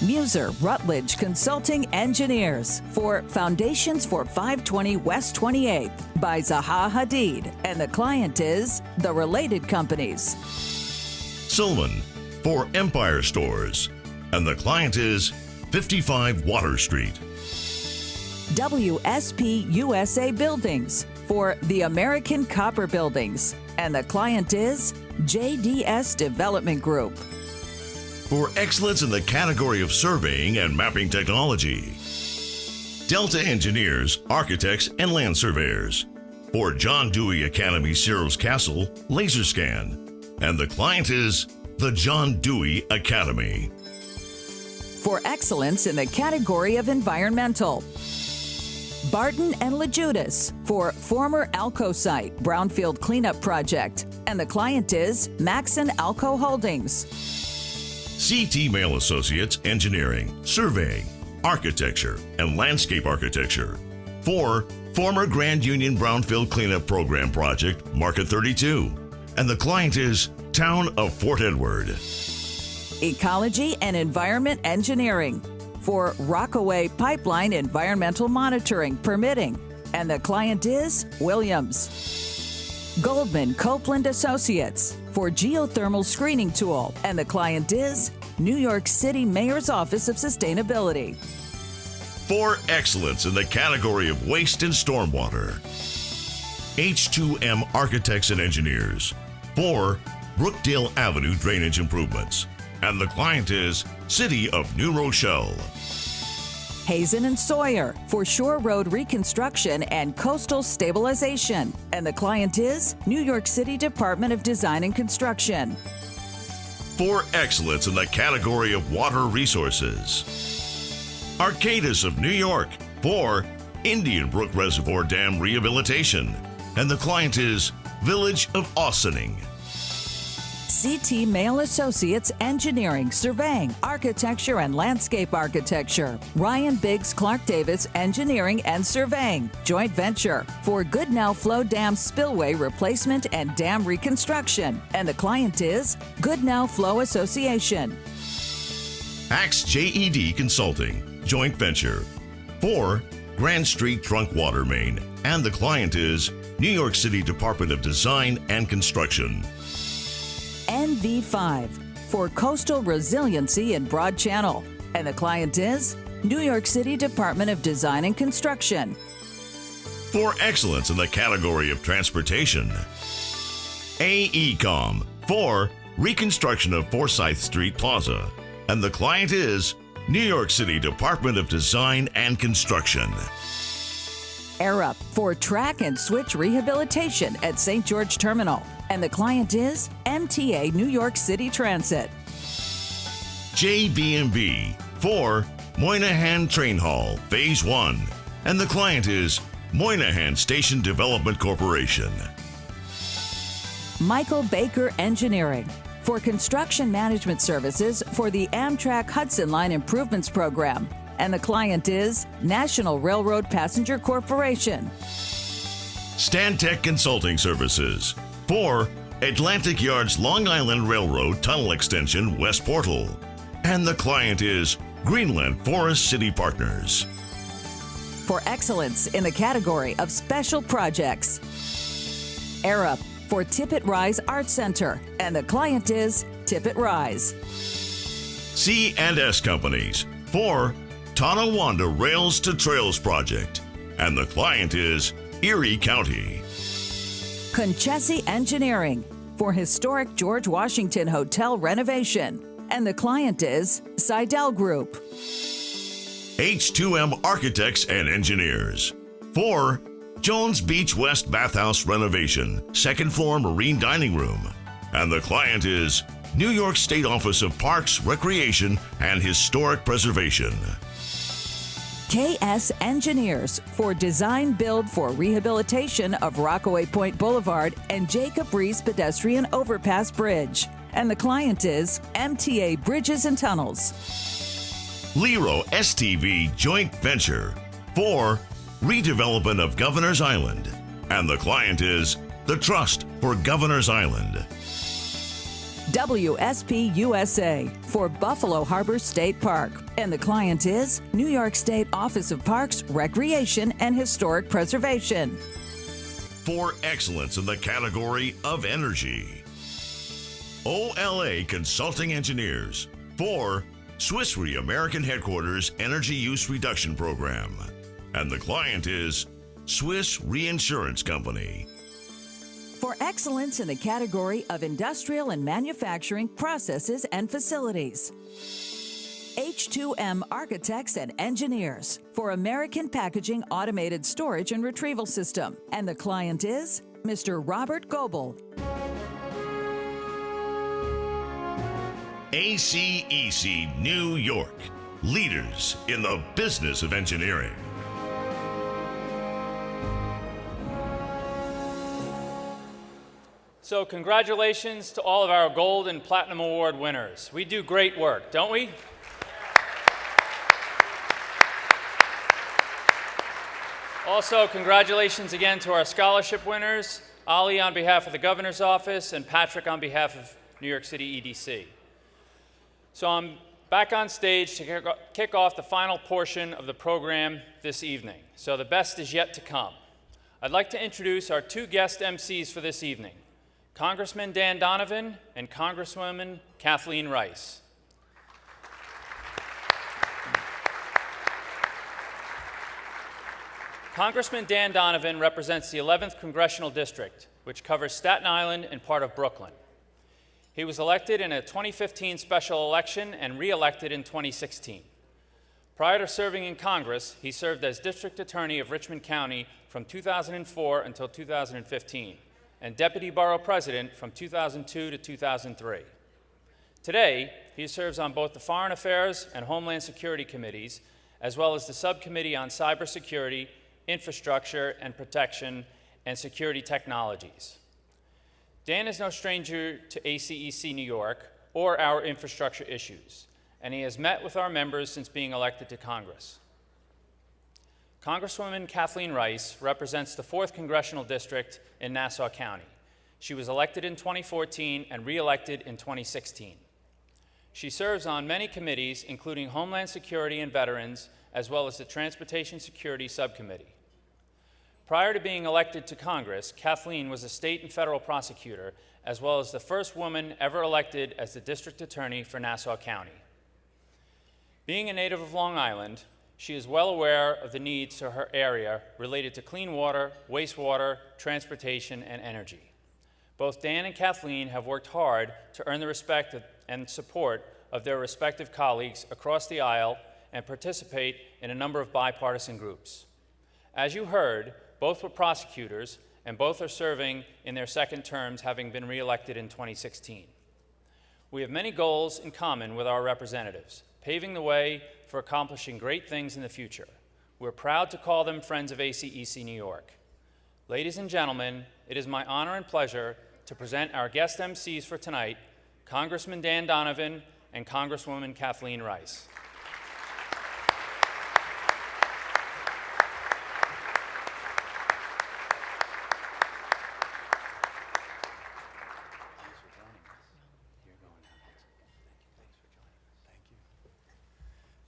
Muser Rutledge Consulting Engineers for Foundations for 520 West 28th by Zaha Hadid. And the client is the Related Companies. Silman for Empire Stores. And the client is 55 Water Street. WSP USA Buildings for the American Copper Buildings. And the client is JDS Development Group. For excellence in the category of surveying and mapping technology. Delta Engineers, Architects, and Land Surveyors. For John Dewey Academy Ciro's Castle Laser Scan. And the client is the John Dewey Academy. For excellence in the category of environmental. Barton and LaJudas for former Alco site brownfield cleanup project, and the client is Maxon Alco Holdings. CT Mail Associates Engineering, Surveying, Architecture, and Landscape Architecture for former Grand Union Brownfield Cleanup Program project, Market 32, and the client is Town of Fort Edward. Ecology and Environment Engineering for Rockaway Pipeline Environmental Monitoring Permitting, and the client is Williams. Goldman Copeland Associates for Geothermal Screening Tool, and the client is New York City Mayor's Office of Sustainability. For excellence in the category of waste and stormwater, H2M Architects and Engineers for Brookdale Avenue Drainage Improvements, and the client is City of New Rochelle. Hazen and Sawyer for Shore Road Reconstruction and Coastal Stabilization, and the client is New York City Department of Design and Construction. For excellence in the category of water resources, Arcadis of New York for Indian Brook Reservoir Dam Rehabilitation, and the client is Village of Austining. CT Mail Associates Engineering, Surveying, Architecture, and Landscape Architecture. Ryan Biggs Clark Davis Engineering and Surveying, Joint Venture for Goodnow Flow Dam Spillway Replacement and Dam Reconstruction. And the client is Goodnow Flow Association. Axe JED Consulting, Joint Venture for Grand Street Trunk Water Main, and the client is New York City Department of Design and Construction. NV5 for Coastal Resiliency in Broad Channel, and the client is New York City Department of Design and Construction. For excellence in the category of transportation, AECOM for reconstruction of Forsyth Street Plaza, and the client is New York City Department of Design and Construction. Arup for Track and Switch Rehabilitation at St. George Terminal, and the client is MTA New York City Transit. JB&B for Moynihan Train Hall Phase 1, and the client is Moynihan Station Development Corporation. Michael Baker Engineering for construction management services for the Amtrak Hudson Line Improvements Program, and the client is National Railroad Passenger Corporation. Stantec Consulting Services for Atlantic Yards Long Island Railroad Tunnel Extension West Portal, and the client is Greenland Forest City Partners. For excellence in the category of special projects, Arup for Tippett Rise Art Center, and the client is Tippett Rise. C&S Companies for Tonawanda Rails to Trails Project, and the client is Erie County. Conchesi Engineering for Historic George Washington Hotel renovation, and the client is Seidel Group. H2M Architects and Engineers for Jones Beach West Bathhouse renovation, second floor marine dining room, and the client is New York State Office of Parks, Recreation, and Historic Preservation. KS Engineers for design build for rehabilitation of Rockaway Point Boulevard and Jacob Reese Pedestrian Overpass Bridge, and the client is MTA Bridges and Tunnels. Lero STV Joint Venture for redevelopment of Governor's Island, and the client is the Trust for Governor's Island. WSP USA for Buffalo Harbor State Park, and the client is New York State Office of Parks, Recreation, and Historic Preservation. For excellence in the category of energy, OLA Consulting Engineers for Swiss Re American Headquarters Energy Use Reduction Program, and the client is Swiss Reinsurance Company. For excellence in the category of industrial and manufacturing processes and facilities, H2M Architects and Engineers for American Packaging Automated Storage and Retrieval System, and the client is Mr. Robert Goebel. ACEC New York, leaders in the business of engineering. So congratulations to all of our Gold and Platinum Award winners. We do great work, don't we? Also, congratulations again to our scholarship winners, Ali on behalf of the Governor's Office and Patrick on behalf of New York City EDC. So I'm back on stage to kick off the final portion of the program this evening. So the best is yet to come. I'd like to introduce our two guest MCs for this evening, Congressman Dan Donovan and Congresswoman Kathleen Rice. Congressman Dan Donovan represents the 11th Congressional District, which covers Staten Island and part of Brooklyn. He was elected in a 2015 special election and re-elected in 2016. Prior to serving in Congress, he served as District Attorney of Richmond County from 2004 until 2015, and Deputy Borough President from 2002 to 2003. Today, he serves on both the Foreign Affairs and Homeland Security Committees, as well as the Subcommittee on Cybersecurity, Infrastructure and Protection, and Security Technologies. Dan is no stranger to ACEC New York or our infrastructure issues, and he has met with our members since being elected to Congress. Congresswoman Kathleen Rice represents the 4th Congressional District in Nassau County. She was elected in 2014 and re-elected in 2016. She serves on many committees, including Homeland Security and Veterans, as well as the Transportation Security Subcommittee. Prior to being elected to Congress, Kathleen was a state and federal prosecutor, as well as the first woman ever elected as the District Attorney for Nassau County. Being a native of Long Island, she is well aware of the needs to her area related to clean water, wastewater, transportation, and energy. Both Dan and Kathleen have worked hard to earn the respect and support of their respective colleagues across the aisle and participate in a number of bipartisan groups. As you heard, both were prosecutors, and both are serving in their second terms, having been re-elected in 2016. We have many goals in common with our representatives, paving the way for accomplishing great things in the future. We're proud to call them friends of ACEC New York. Ladies and gentlemen, it is my honor and pleasure to present our guest MCs for tonight, Congressman Dan Donovan and Congresswoman Kathleen Rice.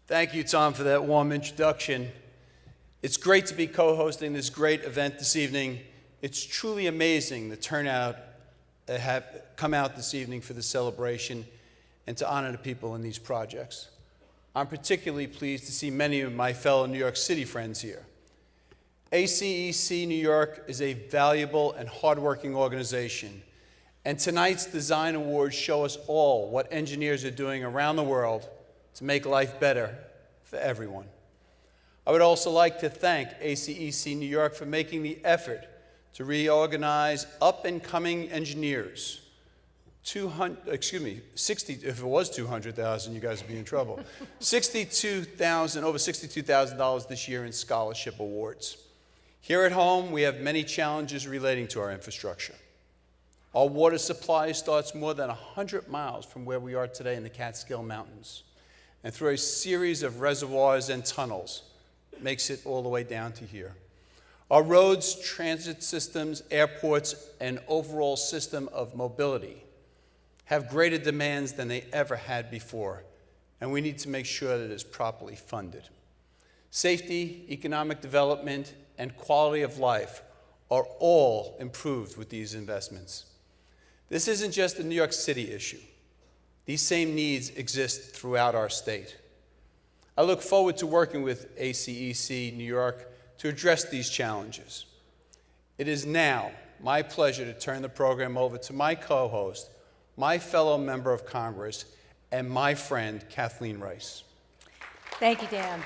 Thank you, Tom, for that warm introduction. It's great to be co-hosting this great event this evening. It's truly amazing the turnout that have come out this evening for the celebration and to honor the people in these projects. I'm particularly pleased to see many of my fellow New York City friends here. ACEC New York is a valuable and hardworking organization, and tonight's design awards show us all what engineers are doing around the world to make life better for everyone. I would also like to thank ACEC New York for making the effort to reorganize up-and-coming engineers. 60, if it was 200,000, you guys would be in trouble. over $62,000 this year in scholarship awards. Here at home, we have many challenges relating to our infrastructure. Our water supply starts more than 100 miles from where we are today in the Catskill Mountains, and through a series of reservoirs and tunnels, makes it all the way down to here. Our roads, transit systems, airports, and overall system of mobility have greater demands than they ever had before, and we need to make sure that it is properly funded. Safety, economic development, and quality of life are all improved with these investments. This isn't just a New York City issue. These same needs exist throughout our state. I look forward to working with ACEC New York to address these challenges. It is now my pleasure to turn the program over to my co-host, my fellow member of Congress, and my friend, Kathleen Rice. Thank you, Dan.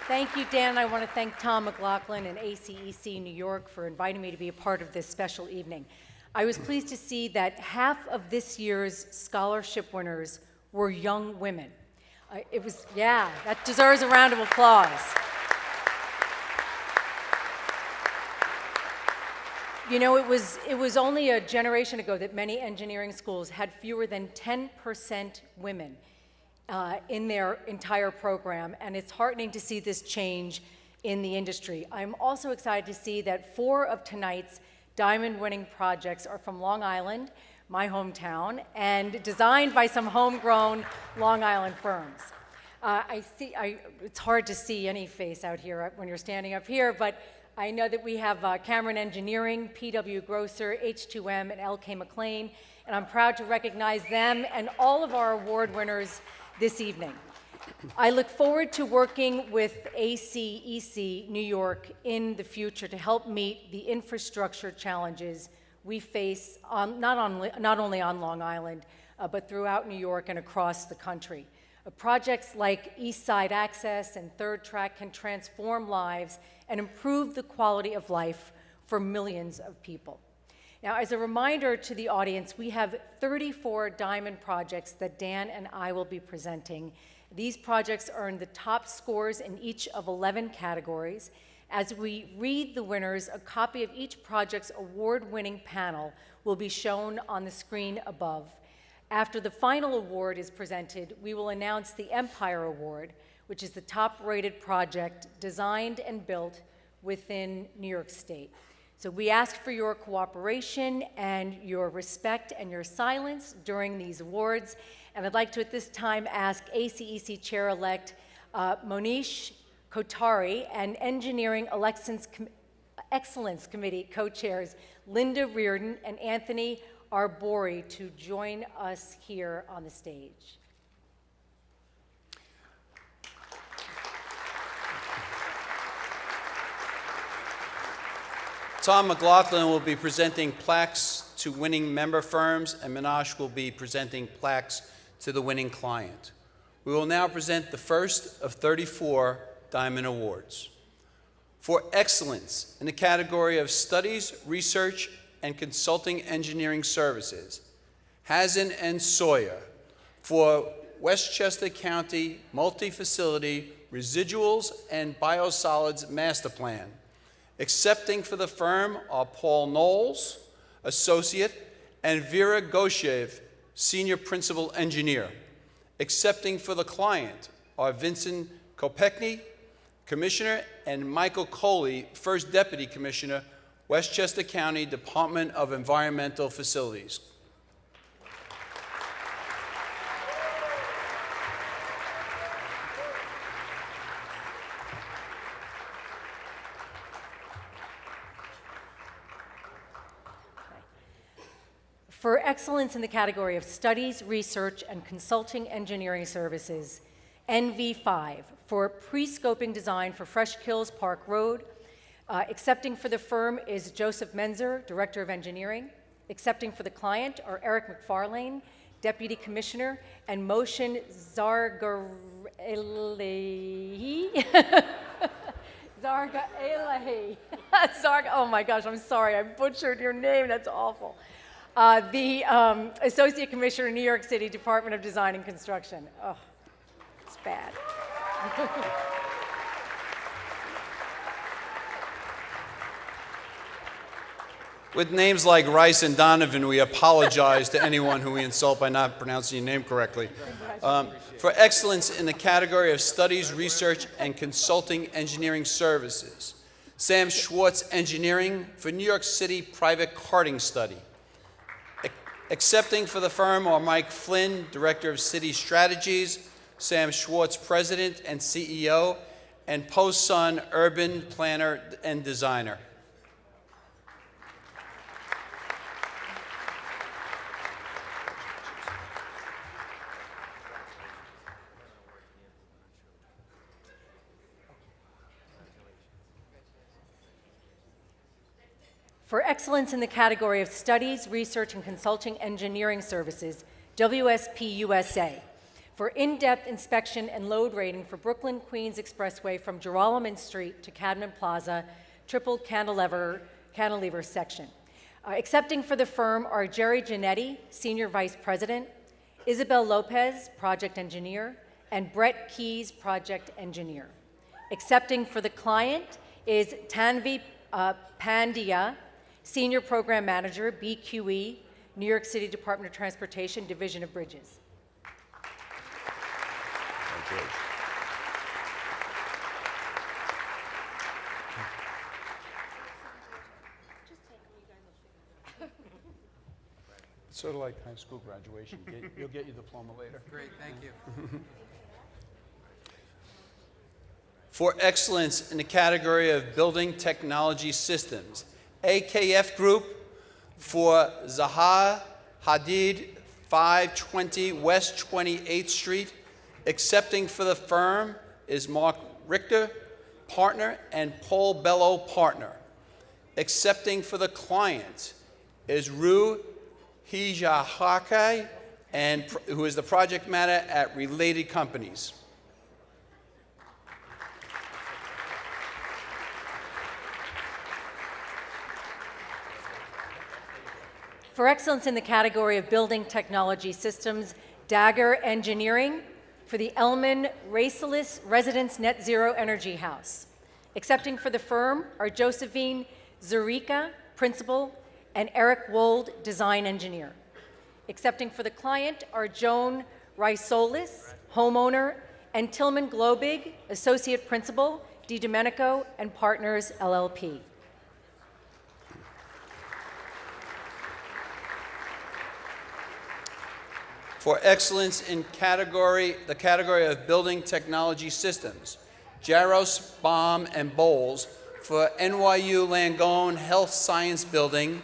Thank you, Dan. I want to thank Tom McLaughlin and ACEC New York for inviting me to be a part of this special evening. I was pleased to see that half of this year's scholarship winners were young women. That deserves a round of applause. You know, it was only a generation ago that many engineering schools had fewer than 10% women in their entire program, and it's heartening to see this change in the industry. I'm also excited to see that 4 of tonight's diamond-winning projects are from Long Island, my hometown, and designed by some homegrown Long Island firms. It's hard to see any face out here when you're standing up here, but I know that we have Cameron Engineering, PW Grosser, H2M, and LK McLean, and I'm proud to recognize them and all of our award winners this evening. I look forward to working with ACEC New York in the future to help meet the infrastructure challenges we face not only on Long Island, but throughout New York and across the country. Projects like East Side Access and Third Track can transform lives and improve the quality of life for millions of people. Now, as a reminder to the audience, we have 34 diamond projects that Dan and I will be presenting. These projects earned the top scores in each of 11 categories. As we read the winners, a copy of each project's award-winning panel will be shown on the screen above. After the final award is presented, we will announce the Empire Award, which is the top-rated project designed and built within New York State. So we ask for your cooperation and your respect and your silence during these awards. And I'd like to at this time ask ACEC Chair-elect Monish Chaudhry and Engineering Excellence Committee co-chairs Linda Reardon and Anthony Arbori to join us here on the stage. Tom McLaughlin will be presenting plaques to winning member firms, and Minash will be presenting plaques to the winning client. We will now present the first of 34 Diamond Awards. For excellence in the category of Studies, Research, and Consulting Engineering Services, Hazen and Sawyer for Westchester County Multi-Facility Residuals and Biosolids Master Plan. Accepting for the firm are Paul Knowles, Associate, and Vera Goshev, Senior Principal Engineer. Accepting for the client are Vincent Kopechny, Commissioner, and Michael Coley, First Deputy Commissioner, Westchester County Department of Environmental Facilities. For excellence in the category of Studies, Research, and Consulting Engineering Services, NV5 for pre-scoping design for Fresh Kills Park Road. Accepting for the firm is Joseph Menzer, Director of Engineering. Accepting for the client are Eric McFarlane, Deputy Commissioner, and Moshe Zarga-Elahi. Zarga-Elahi. Oh my gosh, I'm sorry, I butchered your name, that's awful. The Associate Commissioner, New York City Department of Design and Construction. Oh, it's bad. With names like Rice and Donovan, we apologize to anyone who we insult by not pronouncing your name correctly. For excellence in the category of Studies, Research, and Consulting Engineering Services, Sam Schwartz Engineering for New York City Private Carting Study. Accepting for the firm are Mike Flynn, Director of City Strategies, Sam Schwartz, President and CEO, and Po Sun, Urban Planner and Designer. For excellence in the category of Studies, Research, and Consulting Engineering Services, WSP USA. For in-depth inspection and load rating for Brooklyn-Queens Expressway from Joralemon Street to Cadman Plaza, Triple Cantilever section. Accepting for the firm are Jerry Giannetti, Senior Vice President, Isabel Lopez, Project Engineer, and Brett Keys, Project Engineer. Accepting for the client is Tanvi Pandya, Senior Program Manager, BQE, New York City Department of Transportation, Division of Bridges. Sort of like high school graduation. You'll get your diploma later. Great, thank you. For excellence in the category of building technology systems, AKF Group for Zaha Hadid, 520 West 28th Street. Accepting for the firm is Mark Richter, partner, and Paul Bello, partner. Accepting for the client is Ru Hijahake, who is the project manager at related companies. For excellence in the category of building technology systems, Dagger Engineering for the Elman Racelis Residence Net Zero Energy House. Accepting for the firm are Josephine Zurika, principal, and Eric Wold, design engineer. Accepting for the client are Joan Risolis, homeowner, and Tillman Globig, associate principal, DiDomenico and Partners, LLP. For excellence in the category of building technology systems, Jaros, Baum, and Bowles for NYU Langone Health Science Building.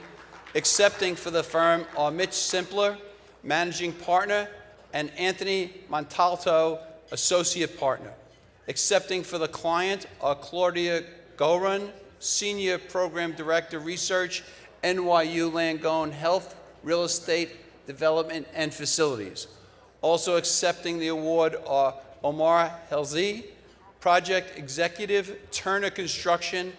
Accepting for the firm are Mitch Simpler, managing partner, and Anthony Montalto, associate partner. Accepting for the client are Claudia Goran, senior program director, research, NYU Langone Health, real estate development and facilities. Also accepting the award are Omar Helzi, project executive, Turner Construction,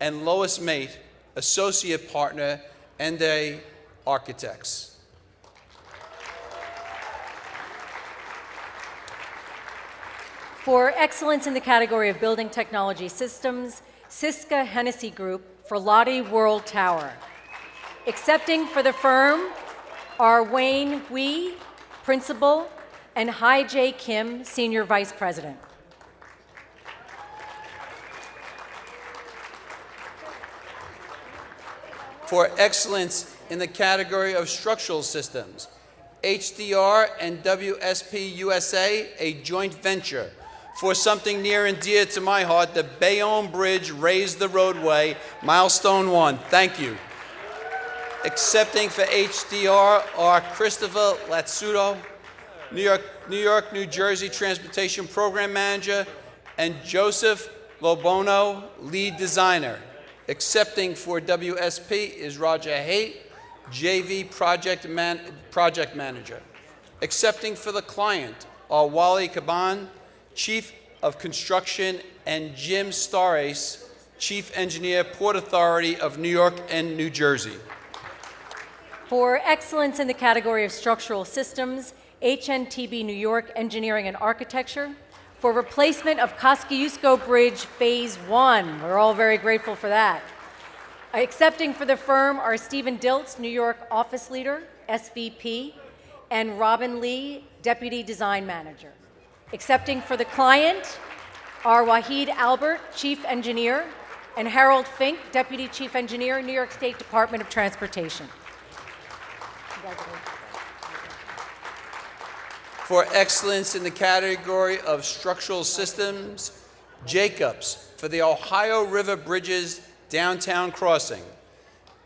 and Lois Mate, associate partner, Ende Architects. For excellence in the category of building technology systems, Siska Hennessy Group for Lottie World Tower. Accepting for the firm are Wayne Hui, principal, and Hai J. Kim, senior vice president. For excellence in the category of structural systems, HDR and WSP USA, a joint venture. For something near and dear to my heart, the Bayonne Bridge raised the roadway, milestone 1. Thank you. Accepting for HDR are Christopher Latsudo, New York, New Jersey Transportation Program Manager, and Joseph Lobono, lead designer. Accepting for WSP is Roger Haight, JV project manager. Accepting for the client are Wally Caban, Chief of Construction, and Jim Starace, Chief Engineer, Port Authority of New York and New Jersey. For excellence in the category of structural systems, HNTB New York Engineering and Architecture. For replacement of Kosciuszko Bridge Phase 1. We're all very grateful for that. Accepting for the firm are Stephen Diltz, New York Office Leader, SVP, and Robin Lee, Deputy Design Manager. Accepting for the client are Wahid Albert, Chief Engineer, and Harold Fink, Deputy Chief Engineer, New York State Department of Transportation. For excellence in the category of structural systems, Jacobs for the Ohio River Bridges downtown crossing.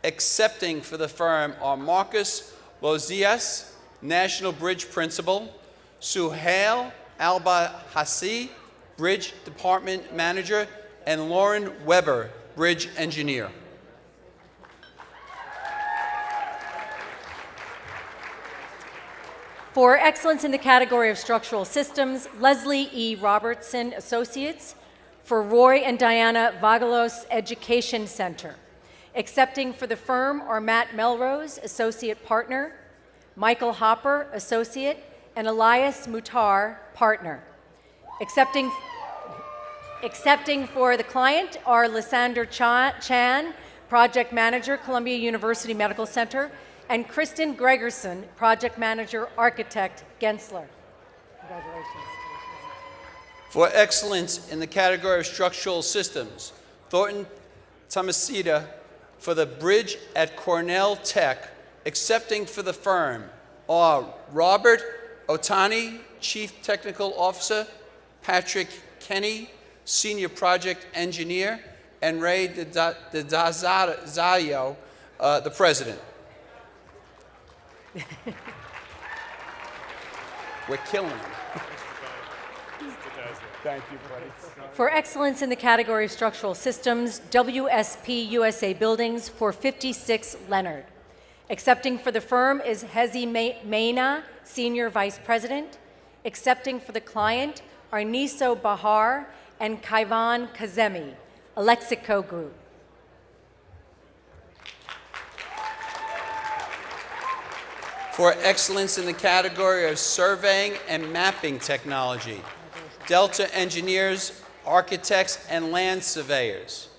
Accepting for the firm are Marcus Lozias, National Bridge Principal, Suhail Alba-Hassi, Bridge Department Manager, and Lauren Weber, Bridge Engineer. For excellence in the category of structural systems, Leslie E. Robertson Associates for Roy and Diana Vagalos Education Center. Accepting for the firm are Matt Melrose, Associate Partner, Michael Hopper, Associate, and Elias Mutar, Partner. Accepting for the client are Lysander Chan, Project Manager, Columbia University Medical Center, and Kristen Gregerson, Project Manager, Architect, Gensler. Congratulations. For excellence in the category of structural systems, Thornton Tomasita for the bridge at Cornell Tech. Accepting for the firm are Robert Otani, Chief Technical Officer, Patrick Kenny, Senior Project Engineer, and Ray DiDazio, the President. We're killing him. Thank you, buddy. For excellence in the category of structural systems, WSP USA Buildings for 56 Leonard. Accepting for the firm is Hezi Maina, Senior Vice President. Accepting for the client are Niso Bahar and Kaivan Kazemi, Alexico Group. For excellence in the category of surveying and mapping technology, Delta Engineers, Architects, and Land Surveyors.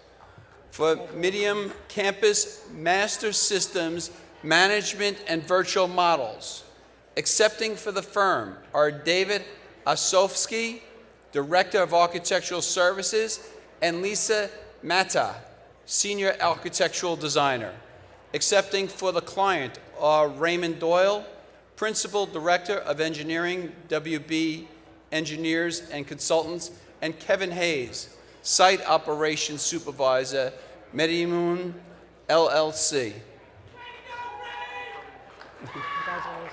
For Medium Campus Master Systems, Management, and Virtual Models. Accepting for the firm are David Osofsky, Director of Architectural Services, and Lisa Mata, Senior Architectural Designer. Accepting for the client are Raymond Doyle, Principal Director of Engineering, WB Engineers and Consultants, and Kevin Hayes, Site Operations Supervisor, Medimoon LLC. Congratulations.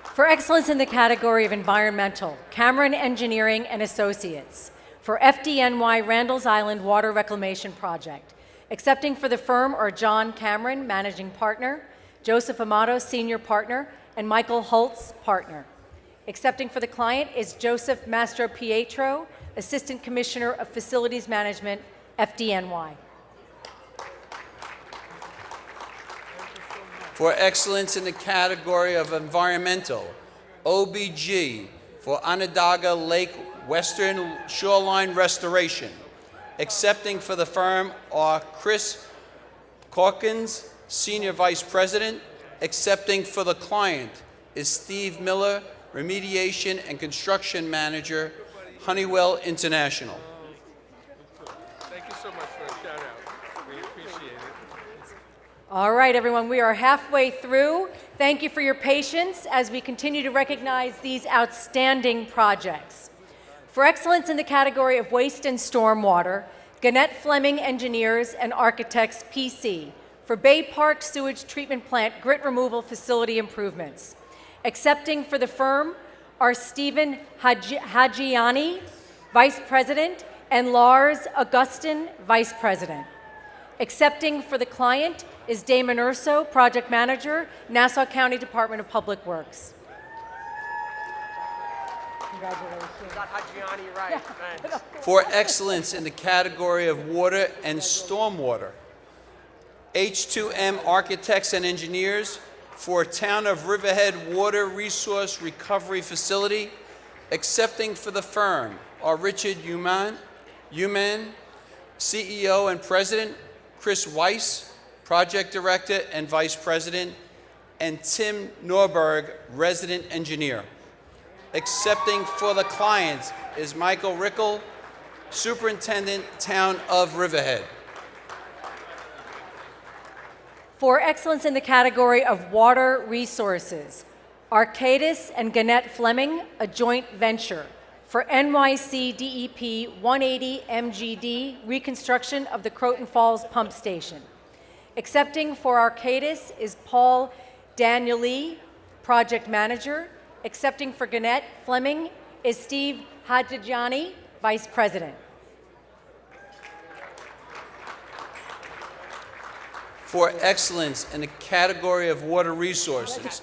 For excellence in the category of environmental, Cameron Engineering and Associates. For FDNY Randall's Island Water Reclamation Project. Accepting for the firm are John Cameron, Managing Partner, Joseph Amato, Senior Partner, and Michael Holtz, Partner. Accepting for the client is Joseph Mastro Pietro, Assistant Commissioner of Facilities Management, FDNY. For excellence in the category of environmental, OBG for Onondaga Lake Western Shoreline Restoration. Accepting for the firm are Chris Corkins, Senior Vice President. Accepting for the client is Steve Miller, Remediation and Construction Manager, Honeywell International. Thank you so much for a shout out. We appreciate it. All right, everyone, we are halfway through. Thank you for your patience as we continue to recognize these outstanding projects. For excellence in the category of waste and stormwater, Gannett Fleming Engineers and Architects, PC, for Bay Park Sewage Treatment Plant grit removal facility improvements. Accepting for the firm are Stephen Hajiani, Vice President, and Lars Augustin, Vice President. Accepting for the client is Damon Urso, Project Manager, Nassau County Department of Public Works. Congratulations. Got Hajiani right. Thanks. For excellence in the category of water and stormwater, H2M Architects and Engineers for Town of Riverhead Water Resource Recovery Facility. Accepting for the firm are Richard Human, CEO and President, Chris Weiss, Project Director and Vice President, and Tim Norberg, Resident Engineer. Accepting for the client is Michael Rickel, Superintendent, Town of Riverhead. For excellence in the category of water resources, Arcadis and Gannett Fleming, a joint venture, for NYC DEP 180 MGD reconstruction of the Croton Falls Pump Station. Accepting for Arcadis is Paul Danieli, Project Manager. Accepting for Gannett Fleming is Steve Hadjiani, Vice President. For excellence in the category of water resources,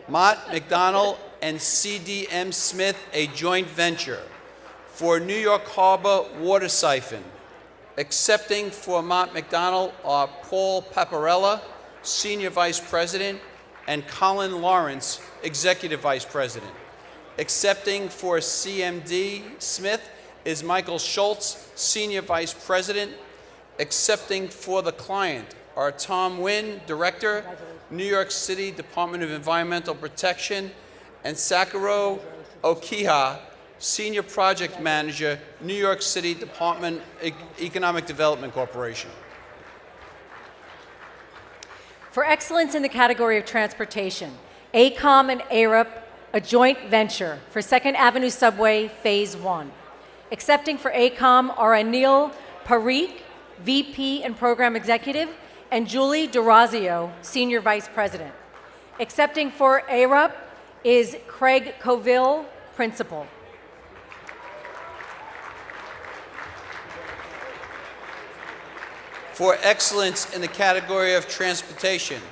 Mott McDonald and CDM Smith, a joint venture, for New York Harbor Water Siphon. Accepting for Mott McDonald are Paul Paparella, Senior Vice President, and Colin Lawrence, Executive Vice President. Accepting for CMD Smith is Michael Schultz, Senior Vice President, Accepting for the client are Tom Wynn, Director, New York City Department of Environmental Protection, and Sakuro Okiha, Senior Project Manager, New York City Department of Economic Development Corporation. For excellence in the category of transportation, AECOM and Arup, a joint venture for 2nd Avenue Subway Phase 1. Accepting for AECOM are Anil Parikh, VP and Program Executive, and Julie Durazio, Senior Vice President. Accepting for Arup is Craig Coville, Principal. For excellence in the category of transportation,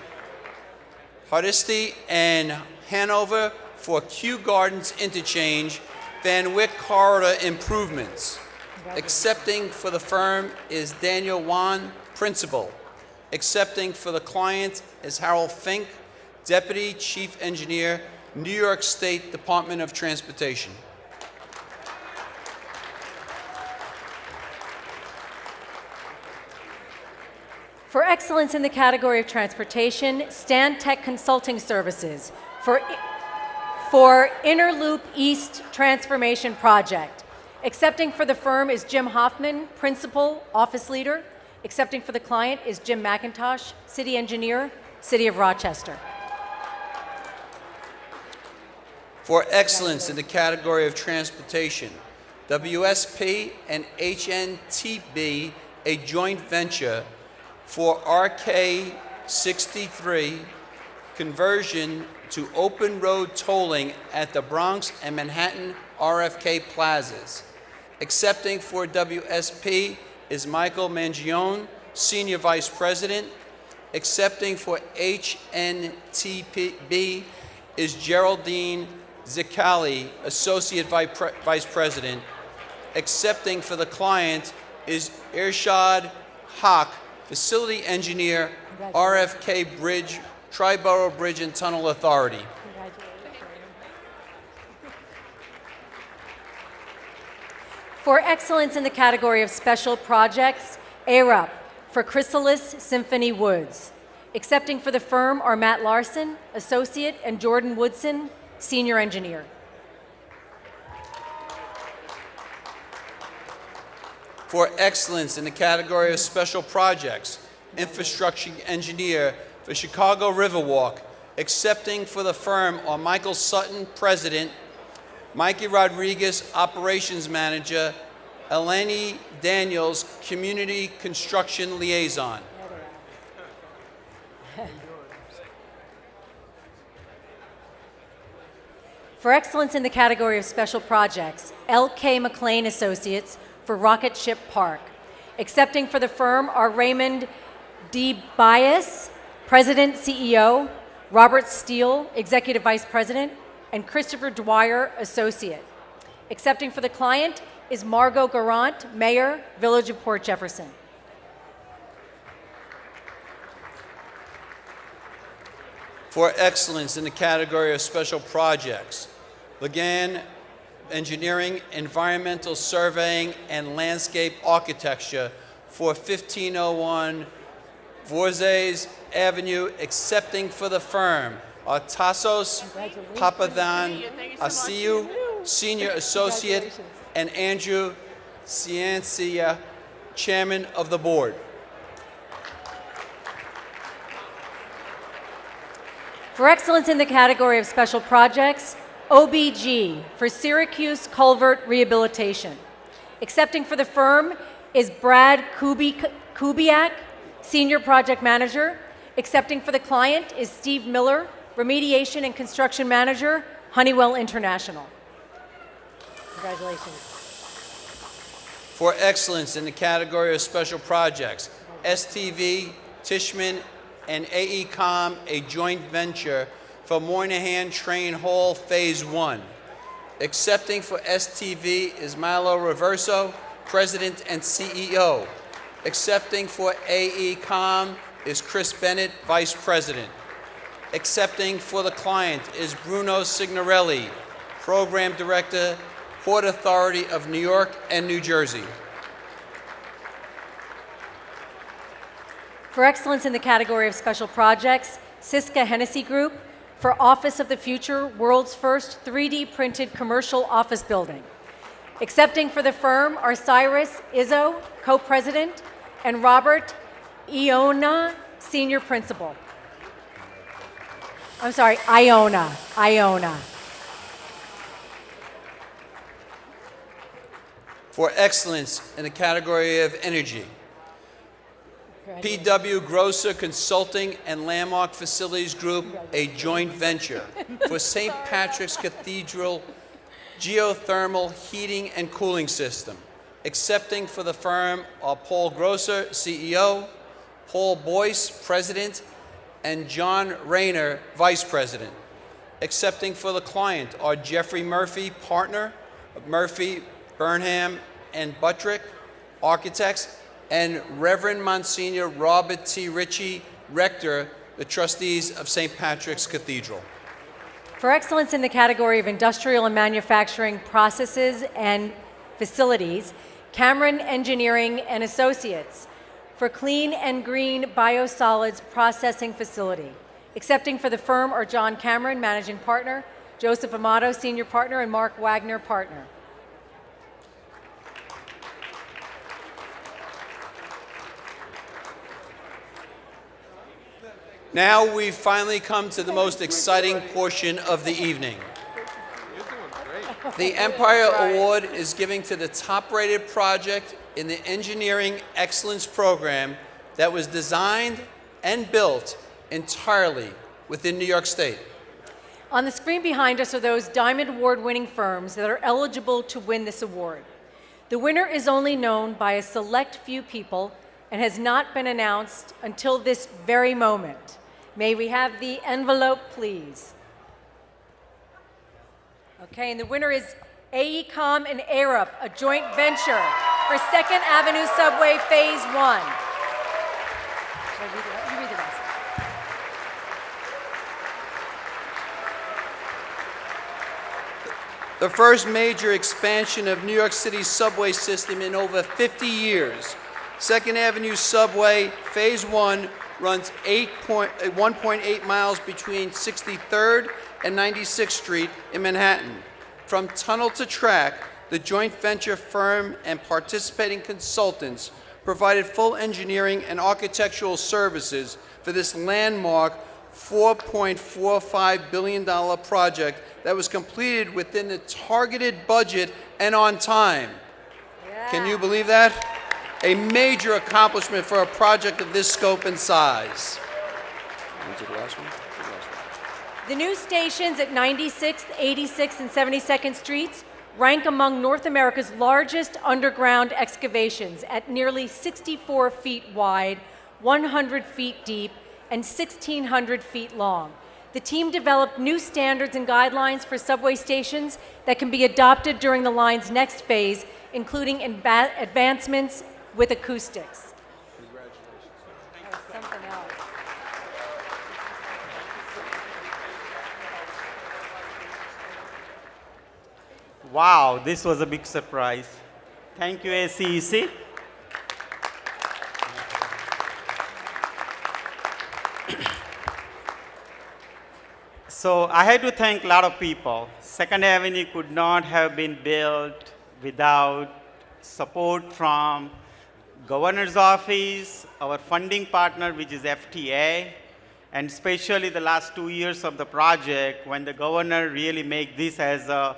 Hardesty and Hanover for Kew Gardens Interchange, Van Wyck Corridor Improvements. Accepting for the firm is Daniel Wan, Principal. Accepting for the client is Harold Fink, Deputy Chief Engineer, New York State Department of Transportation. For excellence in the category of transportation, Stan Tech Consulting Services for Interloop East Transformation Project. Accepting for the firm is Jim Hoffman, Principal, Office Leader. Accepting for the client is Jim McIntosh, City Engineer, City of Rochester. For excellence in the category of transportation, WSP and HNTB, a joint venture for RK63, conversion to open road tolling at the Bronx and Manhattan RFK plazas. Accepting for WSP is Michael Mangione, Senior Vice President. Accepting for HNTB is Geraldine Zicali, Associate Vice President. Accepting for the client is Irshad Haq, Facility Engineer, RFK Bridge, Triborough Bridge and Tunnel Authority. For excellence in the category of special projects, Arup for Chrysalis Symphony Woods. Accepting for the firm are Matt Larson, Associate, and Jordan Woodson, Senior Engineer. For excellence in the category of special projects, Infrastructure Engineer for Chicago Riverwalk. Accepting for the firm are Michael Sutton, President, Mikey Rodriguez, Operations Manager, Eleni Daniels, Community Construction Liaison. For excellence in the category of special projects, L.K. McLean Associates for Rocket Ship Park. Accepting for the firm are Raymond D. Bias, President, CEO, Robert Steele, Executive Vice President, and Christopher Dwyer, Associate. Accepting for the client is Margot Garant, Mayor, Village of Port Jefferson. For excellence in the category of special projects, Lagan Engineering, Environmental Surveying, and Landscape Architecture for 1501 Voorhees Avenue. Accepting for the firm are Tassos Papadhan Asiu, Senior Associate, and Andrew Ciancia, Chairman of the Board. For excellence in the category of special projects, OBG for Syracuse Culvert Rehabilitation. Accepting for the firm is Brad Kubiak, Senior Project Manager. Accepting for the client is Steve Miller, Remediation and Construction Manager, Honeywell International. Congratulations. For excellence in the category of special projects, STV, Tishman, and AECOM, a joint venture for Moynihan Train Hall Phase 1. Accepting for STV is Malo Reverso, President and CEO. Accepting for AECOM is Chris Bennett, Vice President. Accepting for the client is Bruno Signorelli, Program Director, Port Authority of New York and New Jersey. For excellence in the category of special projects, Siska Hennessy Group for Office of the Future, world's first 3D printed commercial office building. Accepting for the firm are Cyrus Izzo, co-president, and Robert Iona, senior principal. I'm sorry, Iona. For excellence in the category of energy, PW Grosser Consulting and Landmark Facilities Group, a joint venture for St. Patrick's Cathedral geothermal heating and cooling system. Accepting for the firm are Paul Grosser, CEO, Paul Boyce, President, and John Rayner, Vice President. Accepting for the client are Jeffrey Murphy, partner of Murphy, Burnham, and Buttrick, architects, and Reverend Monsignor Robert T. Ritchie, rector, the trustees of St. Patrick's Cathedral. For excellence in the category of industrial and manufacturing processes and facilities, Cameron Engineering and Associates for clean and green biosolids processing facility. Accepting for the firm are John Cameron, managing partner, Joseph Amato, senior partner, and Mark Wagner, partner. Now we've finally come to the most exciting portion of the evening. The Empire Award is given to the top-rated project in the Engineering Excellence Program that was designed and built entirely within New York State. On the screen behind us are those Diamond Award-winning firms that are eligible to win this award. The winner is only known by a select few people and has not been announced until this very moment. May we have the envelope, please? Okay, and the winner is AECOM and Arup, a joint venture for 2nd Avenue Subway Phase 1. You read the rest. The first major expansion of New York City's subway system in over 50 years. 2nd Avenue Subway Phase 1 runs 1.8 miles between 63rd and 96th Street in Manhattan. From tunnel to track, the joint venture firm and participating consultants provided full engineering and architectural services for this landmark $4.45 billion project that was completed within the targeted budget and on time. Yeah. Can you believe that? A major accomplishment for a project of this scope and size. The new stations at 96th, 86th, and 72nd Streets rank among North America's largest underground excavations at nearly 64 feet wide, 100 feet deep, and 1,600 feet long. The team developed new standards and guidelines for subway stations that can be adopted during the line's next phase, including advancements with acoustics. Congratulations. Oh, something else. Wow, this was a big surprise. Thank you, ACEC. So I had to thank a lot of people. 2nd Avenue could not have been built without support from Governor's Office, our funding partner, which is FTA, and especially the last 2 years of the project when the governor really made this as a,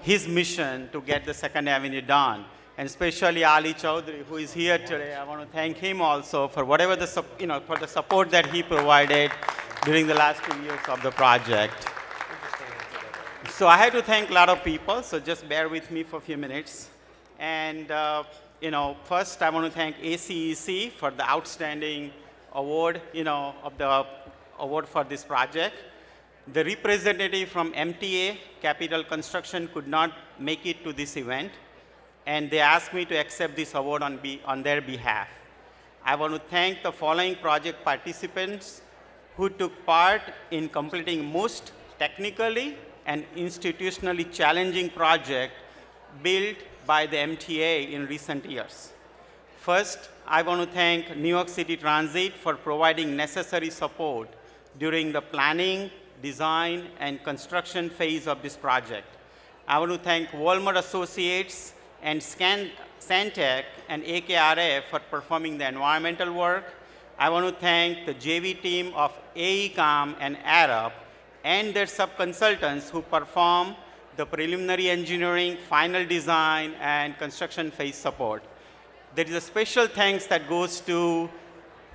his mission to get the 2nd Avenue done. And especially Ali Chaudhry, who is here today. I want to thank him also for whatever the, for the support that he provided during the last 2 years of the project. So I had to thank a lot of people, so just bear with me for a few minutes. And first I want to thank ACEC for the outstanding award, of the award for this project. The representative from MTA, Capital Construction, could not make it to this event, and they asked me to accept this award on their behalf. I want to thank the following project participants who took part in completing most technically and institutionally challenging project built by the MTA in recent years. First, I want to thank New York City Transit for providing necessary support during the planning, design, and construction phase of this project. I want to thank Walmart Associates and Santec and AKRF for performing the environmental work. I want to thank the JV team of AECOM and Arup and their sub-consultants who perform the preliminary engineering, final design, and construction phase support. There is a special thanks that goes to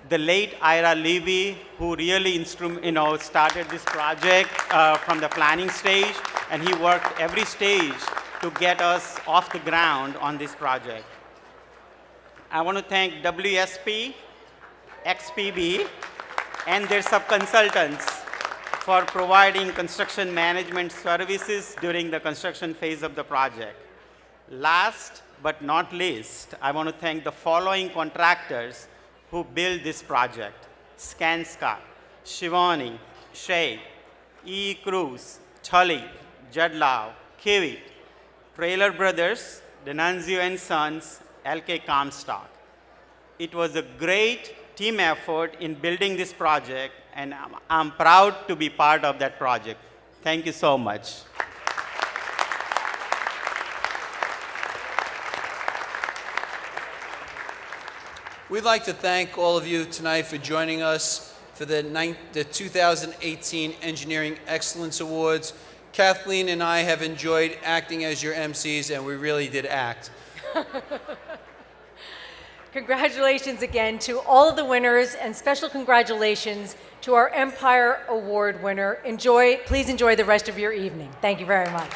the late Ira Levy, who really started this project from the planning stage, and he worked every stage to get us off the ground on this project. I want to thank WSP, XPB, and their sub-consultants for providing construction management services during the construction phase of the project. Last but not least, I want to thank the following contractors who built this project: Skanska, Shivani, Shea, E. Cruz, Tully, Judlau, Kiwi, Trailer Brothers, Denanzio and Sons, LK Comstock. It was a great team effort in building this project, and I'm proud to be part of that project. Thank you so much. We'd like to thank all of you tonight for joining us for the 2018 Engineering Excellence Awards. Kathleen and I have enjoyed acting as your MCs, and we really did act. Congratulations again to all of the winners, and special congratulations to our Empire Award winner. Please enjoy the rest of your evening. Thank you very much.